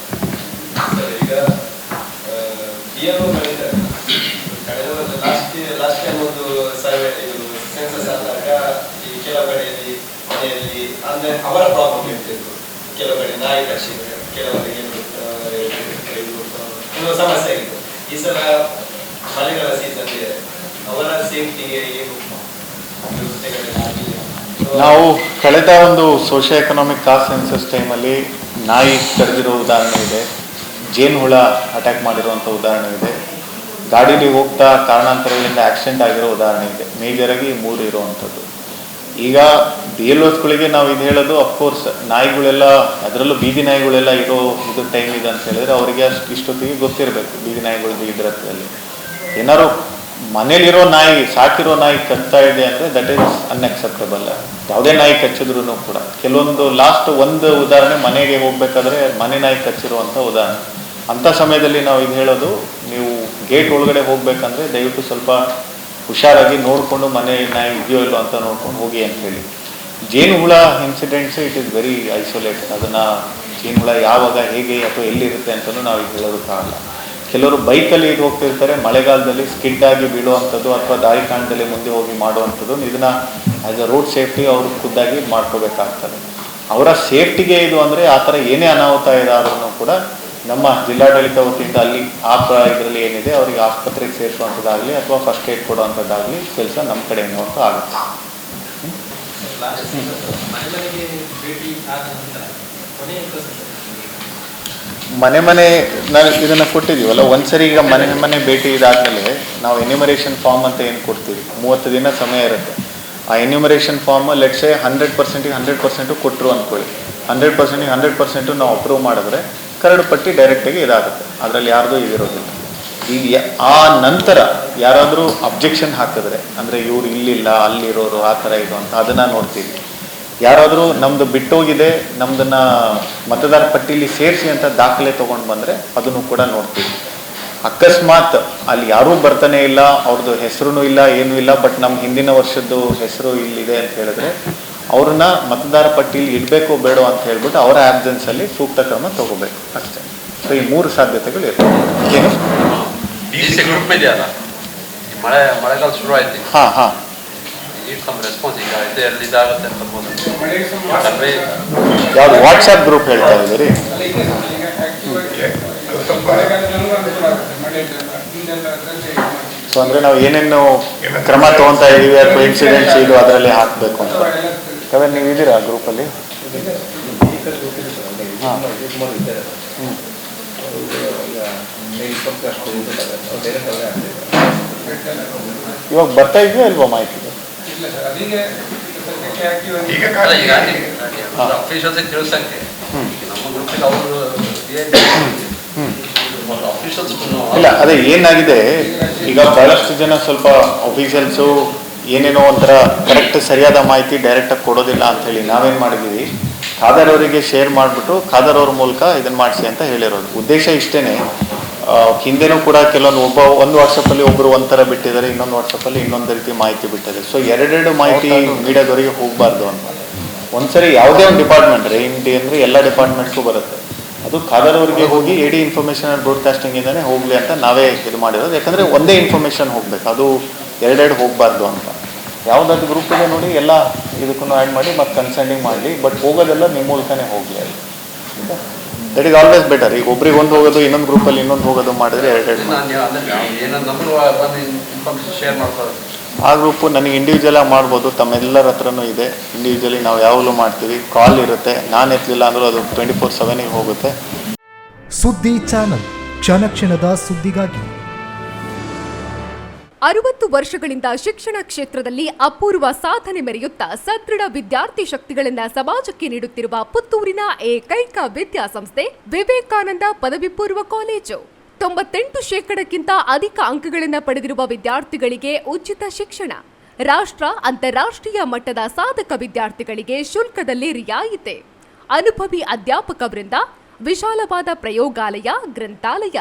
ಈಗ ಲಾಸ್ಟ್ ಟೈಮ್ ಒಂದು ಸರ್ವೆ ಸೆನ್ಸಸ್ ಆದಾಗ ಈ ಕೆಲವು ಕಡೆಯಲ್ಲಿ ಮನೆಯಲ್ಲಿ ಅಂದ್ರೆ ಅವರ ಪ್ರಾಬ್ಲಮ್ ಇರ್ತಿದ್ರು. ಕೆಲವು ಕಡೆ ನಾಯಿ ಕಚ್ಚಿದ್ರೆ, ಕೆಲವರಿಗೆ ಒಂದು ಸಮಸ್ಯೆ ಆಗಿತ್ತು. ಈ ಸಲ ಮಳೆಗಾಲ ಸೀಸನ್ ಇದೆ, ಅವರ ಸೇಫ್ಟಿಗೆ ಏನು ನಾವು ಕಳೆದ ಒಂದು ಸೋಷಿಯೋ ಎಕನಾಮಿಕ್ ಕಾಸ್ಟ್ ಸೆನ್ಸಸ್ ಟೈಮಲ್ಲಿ ನಾಯಿ ಕರೆದಿರೋ ಉದಾಹರಣೆ ಇದೆ, ಜೇನು ಹುಳ ಅಟ್ಯಾಕ್ ಮಾಡಿರುವಂಥ ಉದಾಹರಣೆ ಇದೆ, ಗಾಡೀಲಿ ಹೋಗ್ತಾ ಕಾರಣಾಂತರಗಳಿಂದ ಆಕ್ಸಿಡೆಂಟ್ ಆಗಿರೋ ಉದಾಹರಣೆ ಇದೆ. ಮೇಜರಾಗಿ 3 ಇರುವಂಥದ್ದು. ಈಗ BLOಸ್ಗಳಿಗೆ ನಾವು ಇದು ಹೇಳೋದು, ಅಫ್ಕೋರ್ಸ್ ನಾಯಿಗಳೆಲ್ಲ, ಅದರಲ್ಲೂ ಬೀದಿ ನಾಯಿಗಳೆಲ್ಲ ಇರೋ ಇದು ಟೈಮ್ ಇದೆ ಅಂತ ಹೇಳಿದ್ರೆ ಅವರಿಗೆ ಇಷ್ಟೊತ್ತಿಗೆ ಗೊತ್ತಿರಬೇಕು ಬೀದಿ ನಾಯಿಗಳು ಇದರಲ್ಲಿ. ಏನಾದ್ರು ಮನೇಲಿರೋ ನಾಯಿ, ಸಾಕಿರೋ ನಾಯಿ ಕಚ್ತಾ ಇದೆ ಅಂದರೆ ದಟ್ ಈಸ್ ಅನ್ಅಕ್ಸೆಪ್ಟಬಲ್. ಯಾವುದೇ ನಾಯಿ ಕಚ್ಚಿದ್ರು ಕೂಡ ಕೆಲವೊಂದು ಲಾಸ್ಟ್ ಒಂದು ಉದಾಹರಣೆ, ಮನೆಗೆ ಹೋಗ್ಬೇಕಾದ್ರೆ ಮನೆ ನಾಯಿ ಕಚ್ಚಿರುವಂಥ ಉದಾಹರಣೆ. ಅಂಥ ಸಮಯದಲ್ಲಿ ನಾವು ಇದು ಹೇಳೋದು, ನೀವು ಗೇಟ್ ಒಳಗಡೆ ಹೋಗ್ಬೇಕಂದ್ರೆ ದಯವಿಟ್ಟು ಸ್ವಲ್ಪ ಹುಷಾರಾಗಿ ನೋಡಿಕೊಂಡು ಮನೆ ನಾಯಿ ಇದೆಯೋ ಇಲ್ಲೋ ಅಂತ ನೋಡ್ಕೊಂಡು ಹೋಗಿ ಅಂತ ಹೇಳಿ. ಜೇನು ಹುಳ incidents it is very isolated. ಅದನ್ನು ಜೇನು ಹುಳ ಯಾವಾಗ ಹೇಗೆ ಅಥವಾ ಎಲ್ಲಿರುತ್ತೆ ಅಂತಲೂ ನಾವು ಇದು ಹೇಳೋದಕ್ಕಾಗಲ್ಲ. ಕೆಲವರು ಬೈಕಲ್ಲಿ ಇದು ಹೋಗ್ತಿರ್ತಾರೆ, ಮಳೆಗಾಲದಲ್ಲಿ ಸ್ಕಿಡ್ ಆಗಿ ಬೀಳುವಂಥದ್ದು ಅಥವಾ ದಾರಿ ಕಾಂಡದಲ್ಲಿ ಮುಂದೆ ಹೋಗಿ ಮಾಡುವಂಥದ್ದು. ಇದನ್ನು ಆ್ಯಸ್ ಅ ರೋಡ್ ಸೇಫ್ಟಿ ಅವರು ಖುದ್ದಾಗಿ ಮಾಡ್ಕೋಬೇಕಾಗ್ತದೆ. ಅವರ ಸೇಫ್ಟಿಗೆ ಇದು ಅಂದರೆ ಆ ಥರ ಏನೇ ಅನಾಹುತ ಇದಾದ್ರೂ ಕೂಡ ನಮ್ಮ ಜಿಲ್ಲಾಡಳಿತ ವತಿಯಿಂದ ಅಲ್ಲಿ ಇದರಲ್ಲಿ ಏನಿದೆ ಅವರಿಗೆ ಆಸ್ಪತ್ರೆಗೆ ಸೇರಿಸುವಂಥದ್ದಾಗಲಿ ಅಥವಾ ಫಸ್ಟ್ ಏಡ್ ಕೊಡುವಂಥದ್ದಾಗಲಿ ಕೆಲಸ ನಮ್ಮ ಕಡೆ ನೋಡ್ತಾ ಆಗುತ್ತೆ. ಮನೆ ನಾವು ಇದನ್ನು ಕೊಟ್ಟಿದ್ದೀವಲ್ಲ ಒಂದ್ಸರಿ. ಈಗ ಮನೆ ಭೇಟಿ ಇದಾದಮೇಲೆ ನಾವು ಎನ್ಯುಮರೇಷನ್ ಫಾರ್ಮ್ ಅಂತ ಏನು ಕೊಡ್ತೀವಿ, 30 ದಿನ ಸಮಯ ಇರುತ್ತೆ. ಆ ಎನ್ಯುಮರೇಷನ್ ಫಾರ್ಮ್ ಲೆಟ್ಸೆ 100%ಗೆ 100% ಕೊಟ್ಟರು ಅಂದ್ಕೊಳ್ಳಿ. 100%ಗೆ 100% ನಾವು ಅಪ್ರೂವ್ ಮಾಡಿದ್ರೆ ಕರಡು ಪಟ್ಟಿ ಡೈರೆಕ್ಟಾಗಿ ಇದಾಗುತ್ತೆ, ಅದರಲ್ಲಿ ಯಾರ್ದು ಇದಿರೋದಿಲ್ಲ. ಈಗ ಆ ನಂತರ ಯಾರಾದರೂ ಅಬ್ಜೆಕ್ಷನ್ ಹಾಕಿದ್ರೆ, ಅಂದರೆ ಇವ್ರು ಇಲ್ಲಿಲ್ಲ ಅಲ್ಲಿರೋರು ಆ ಥರ ಇದು ಅಂತ ಅದನ್ನು ನೋಡ್ತೀವಿ. ಯಾರಾದರೂ ನಮ್ಮದು ಬಿಟ್ಟೋಗಿದೆ, ನಮ್ಮದನ್ನು ಮತದಾರ ಪಟ್ಟಿಲಿ ಸೇರಿಸಿ ಅಂತ ದಾಖಲೆ ತೊಗೊಂಡು ಬಂದರೆ ಅದನ್ನು ಕೂಡ ನೋಡ್ತೀವಿ. ಅಕಸ್ಮಾತ್ ಅಲ್ಲಿ ಯಾರೂ ಬರ್ತಾನೆ ಇಲ್ಲ, ಅವ್ರದ್ದು ಹೆಸರು ಇಲ್ಲ, ಏನೂ ಇಲ್ಲ, ಬಟ್ ನಮ್ಮ ಹಿಂದಿನ ವರ್ಷದ್ದು ಹೆಸರು ಇಲ್ಲಿದೆ ಅಂತ ಹೇಳಿದ್ರೆ ಅವ್ರನ್ನ ಮತದಾರ ಪಟ್ಟಿಲಿ ಇಡಬೇಕೋ ಬೇಡೋ ಅಂತ ಹೇಳ್ಬಿಟ್ಟು ಅವರ ಆಬ್ಸೆನ್ಸಲ್ಲಿ ಸೂಕ್ತ ಕ್ರಮ ತಗೋಬೇಕು ಅಷ್ಟೇ. ಸೊ ಈ 3 ಸಾಧ್ಯತೆಗಳು ಇರ್ತವೆ. ಏನು ಗ್ರೂಪ್ ಇದೆಯಲ್ಲ, ಮಳೆಗಾಲ ಶುರು ಆಯ್ತು. ಹಾಂ ರೆಸ್ಪಾನ್ಸ್ ಈಗ ಇದಾಗುತ್ತೆ ಅಂತ ಯಾವುದು ವಾಟ್ಸಪ್ ಗ್ರೂಪ್ ಹೇಳ್ತಾ ಇದ್ದೀರಿ? ಸೊ ಅಂದರೆ ನಾವು ಏನೇನು ಕ್ರಮ ತೊಗೊತಾ ಇದ್ದೀವಿ ಅಥವಾ ಇನ್ಸಿಡೆಂಟ್ಸ್ ಇದು ಅದರಲ್ಲಿ ಹಾಕಬೇಕು ಅಂತ. ಕವನ್ ನೀವು ಇದ್ದೀರಾ ಗ್ರೂಪಲ್ಲಿ? ಹಾಂ ಇವಾಗ ಬರ್ತಾ ಇದೆಯಾ ಇಲ್ವಾ ಮಾಹಿತಿ? ಅಫಿಷಿಯಲ್ಸ್ ತಿಳಿಸಂಗೆ ನಮ್ಮ ಗ್ರೂಪಿಗೆ ಅವರು ಇಲ್ಲ, ಅದೇ ಏನಾಗಿದೆ ಈಗ ಬಹಳಷ್ಟು ಜನ ಸ್ವಲ್ಪ ಅಫಿಷಿಯಲ್ಸು ಏನೇನೋ ಒಂಥರ ಕರೆಕ್ಟ್ ಸರಿಯಾದ ಮಾಹಿತಿ ಡೈರೆಕ್ಟಾಗಿ ಕೊಡೋದಿಲ್ಲ ಅಂಥೇಳಿ ನಾವೇನು ಮಾಡಿದ್ದೀವಿ, ಖಾದರ್ ಅವರಿಗೆ ಶೇರ್ ಮಾಡಿಬಿಟ್ಟು ಖಾದರ್ ಅವ್ರ ಮೂಲಕ ಇದನ್ನು ಮಾಡಿಸಿ ಅಂತ ಹೇಳಿರೋದು. ಉದ್ದೇಶ ಇಷ್ಟೇ. ಹಿಂದೆನೂ ಕೂಡ ಕೆಲವೊಂದು ಒಂದು ವಾಟ್ಸಪ್ಪಲ್ಲಿ ಒಬ್ಬರು ಒಂಥರ ಬಿಟ್ಟಿದ್ದಾರೆ, ಇನ್ನೊಂದು ವಾಟ್ಸಪ್ಪಲ್ಲಿ ಇನ್ನೊಂದು ರೀತಿ ಮಾಹಿತಿ ಬಿಟ್ಟಿದೆ. ಸೊ ಎರಡೆರಡು ಮಾಹಿತಿ ಮೀಡಿಯಾದವರಿಗೆ ಹೋಗಬಾರ್ದು ಅಂತ. ಒಂದ್ಸರಿ ಯಾವುದೇ ಒಂದು ಡಿಪಾರ್ಟ್ಮೆಂಟ್ ರೇಂಡಿ ಅಂದರೆ ಎಲ್ಲ ಡಿಪಾರ್ಟ್ಮೆಂಟ್ಗೂ ಬರುತ್ತೆ, ಅದು ಖಾದರ್ ಅವರಿಗೆ ಹೋಗಿ AD ಇನ್ಫಾರ್ಮೇಷನ್ ಆ್ಯಂಡ್ ಬ್ರಾಡ್ಕಾಸ್ಟಿಂಗಿಂದನೇ ಹೋಗಲಿ ಅಂತ ನಾವೇ ಇದು ಮಾಡಿರೋದು. ಯಾಕಂದರೆ ಒಂದೇ ಇನ್ಫಾರ್ಮೇಷನ್ ಹೋಗಬೇಕು, ಅದು ಎರಡೆರಡು ಹೋಗಬಾರ್ದು ಅಂತ. ಯಾವುದಾದ್ರು ಗ್ರೂಪ್ ಇದೆ ನೋಡಿ, ಎಲ್ಲ ಇದಕ್ಕೂ ಆ್ಯಡ್ ಮಾಡಿ ಮತ್ತು ಕನ್ಸಲ್ಟಿಂಗ್ ಮಾಡಲಿ, ಬಟ್ ಹೋಗೋದೆಲ್ಲ ನಿಮ್ಮ ಮೂಲಕನೇ ಹೋಗಲಿ. That is always better. ಈಗ ಒಬ್ರಿಗೆ ಒಂದು ಹೋಗೋದು, ಇನ್ನೊಂದು ಗ್ರೂಪಲ್ಲಿ ಇನ್ನೊಂದು ಹೋಗೋದು ಮಾಡಿದ್ರೆ ಎರಡು ನಾನು ಅಂದ್ರೆ ಏನೋ ನಮಗೆ ಬಂದು ಇನ್ಫಾರ್ಮೇಷನ್ ಶೇರ್ ಮಾಡ್ತಾರೆ. ಆ ಗ್ರೂಪು ನನಗೆ ಇಂಡಿವಿಜುವಲಾಗಿ ಮಾಡ್ಬೋದು, ತಮ್ಮೆಲ್ಲರ ಹತ್ರನೂ ಇದೆ. ಇಂಡಿವಿಜುವಲಿ ನಾವು ಯಾವಾಗಲೂ ಮಾಡ್ತೀವಿ, ಕಾಲ್ ಇರುತ್ತೆ. ನಾನು ಎತ್ತಲಿಲ್ಲ ಅಂದರೂ ಅದು 24/7 ಹೋಗುತ್ತೆ. ಸುದ್ದಿ ಚಾನಲ್, ಕ್ಷಣ ಕ್ಷಣದ ಸುದ್ದಿಗಾಗಿ. 60 ವರ್ಷಗಳಿಂದ ಶಿಕ್ಷಣ ಕ್ಷೇತ್ರದಲ್ಲಿ ಅಪೂರ್ವ ಸಾಧನೆ ಮೆರೆಯುತ್ತಾ ಸದೃಢ ವಿದ್ಯಾರ್ಥಿ ಶಕ್ತಿಗಳಿಂದ ಸಮಾಜಕ್ಕೆ ನೀಡುತ್ತಿರುವ ಪುತ್ತೂರಿನ ಏಕೈಕ ವಿದ್ಯಾಸಂಸ್ಥೆ ವಿವೇಕಾನಂದ ಪದವಿ ಪೂರ್ವ ಕಾಲೇಜು. 98% ಅಧಿಕ ಅಂಕಗಳನ್ನು ಪಡೆದಿರುವ ವಿದ್ಯಾರ್ಥಿಗಳಿಗೆ ಉಚಿತ ಶಿಕ್ಷಣ, ರಾಷ್ಟ್ರ ಅಂತಾರಾಷ್ಟ್ರೀಯ ಮಟ್ಟದ ಸಾಧಕ ವಿದ್ಯಾರ್ಥಿಗಳಿಗೆ ಶುಲ್ಕದಲ್ಲಿ ರಿಯಾಯಿತಿ, ಅನುಭವಿ ಅಧ್ಯಾಪಕ ವೃಂದ, ವಿಶಾಲವಾದ ಪ್ರಯೋಗಾಲಯ, ಗ್ರಂಥಾಲಯ,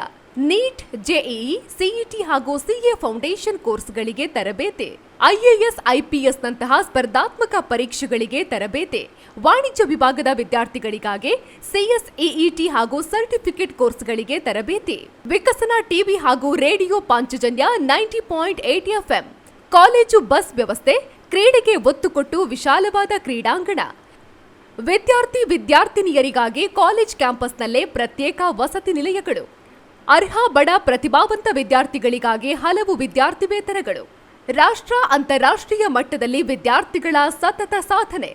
ನೀಟ್, ಜೆಇಇ, ಸಿಇಟಿ ಹಾಗೂ ಸಿಎ ಫೌಂಡೇಶನ್ ಕೋರ್ಸ್ಗಳಿಗೆ ತರಬೇತಿ, ಐಎಎಸ್, ಐಪಿಎಸ್ ನಂತಹ ಸ್ಪರ್ಧಾತ್ಮಕ ಪರೀಕ್ಷೆಗಳಿಗೆ ತರಬೇತಿ, ವಾಣಿಜ್ಯ ವಿಭಾಗದ ವಿದ್ಯಾರ್ಥಿಗಳಿಗಾಗಿ ಸಿಎಸ್ಇಇಟಿ ಹಾಗೂ ಸರ್ಟಿಫಿಕೇಟ್ ಕೋರ್ಸ್ಗಳಿಗೆ ತರಬೇತಿ, ವಿಕಸನ ಟಿವಿ ಹಾಗೂ radio Panchajanya 90.8 FM, college bus ವ್ಯವಸ್ಥೆ, ಕ್ರೀಡೆಗೆ ಒತ್ತು ಕೊಟ್ಟು ವಿಶಾಲವಾದ ಕ್ರೀಡಾಂಗಣ, ವಿದ್ಯಾರ್ಥಿನಿಯರಿಗಾಗಿ ಕಾಲೇಜ್ ಕ್ಯಾಂಪಸ್ನಲ್ಲೇ ಪ್ರತ್ಯೇಕ ವಸತಿ ನಿಲಯಗಳು, ಅರ್ಹ ಬಡ ಪ್ರತಿಭಾವಂತ ವಿದ್ಯಾರ್ಥಿಗಳಿಗಾಗಿ ಹಲವು ವಿದ್ಯಾರ್ಥಿ ವೇತನಗಳು, ರಾಷ್ಟ್ರ ಅಂತಾರಾಷ್ಟ್ರೀಯ ಮಟ್ಟದಲ್ಲಿ ವಿದ್ಯಾರ್ಥಿಗಳ ಸತತ ಸಾಧನೆ.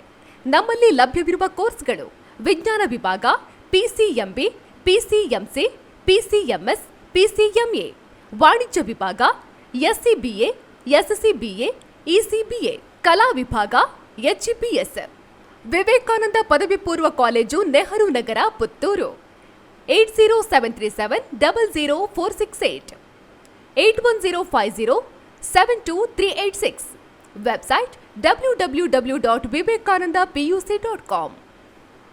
ನಮ್ಮಲ್ಲಿ ಲಭ್ಯವಿರುವ ಕೋರ್ಸ್ಗಳು: ವಿಜ್ಞಾನ ವಿಭಾಗ, ಪಿಸಿಎಂಬಿ, ಪಿಸಿಎಂಸಿ, ಪಿಸಿಎಂಎಸ್, ಪಿಸಿಎಂಎ, ವಾಣಿಜ್ಯ ವಿಭಾಗ, ಎಸ್ಸಿಬಿಎ, ಎಸ್ಸಿಬಿಎ, ಇಸಿಬಿಎ, ಕಲಾ ವಿಭಾಗ, ಎಚ್ಇಪಿಎಸ್. ವಿವೇಕಾನಂದ ಪದವಿ ಪೂರ್ವ college, Nehru Nagar, Puttur. 8073700468, 8105072386. Website www.vivekanandapuc.com.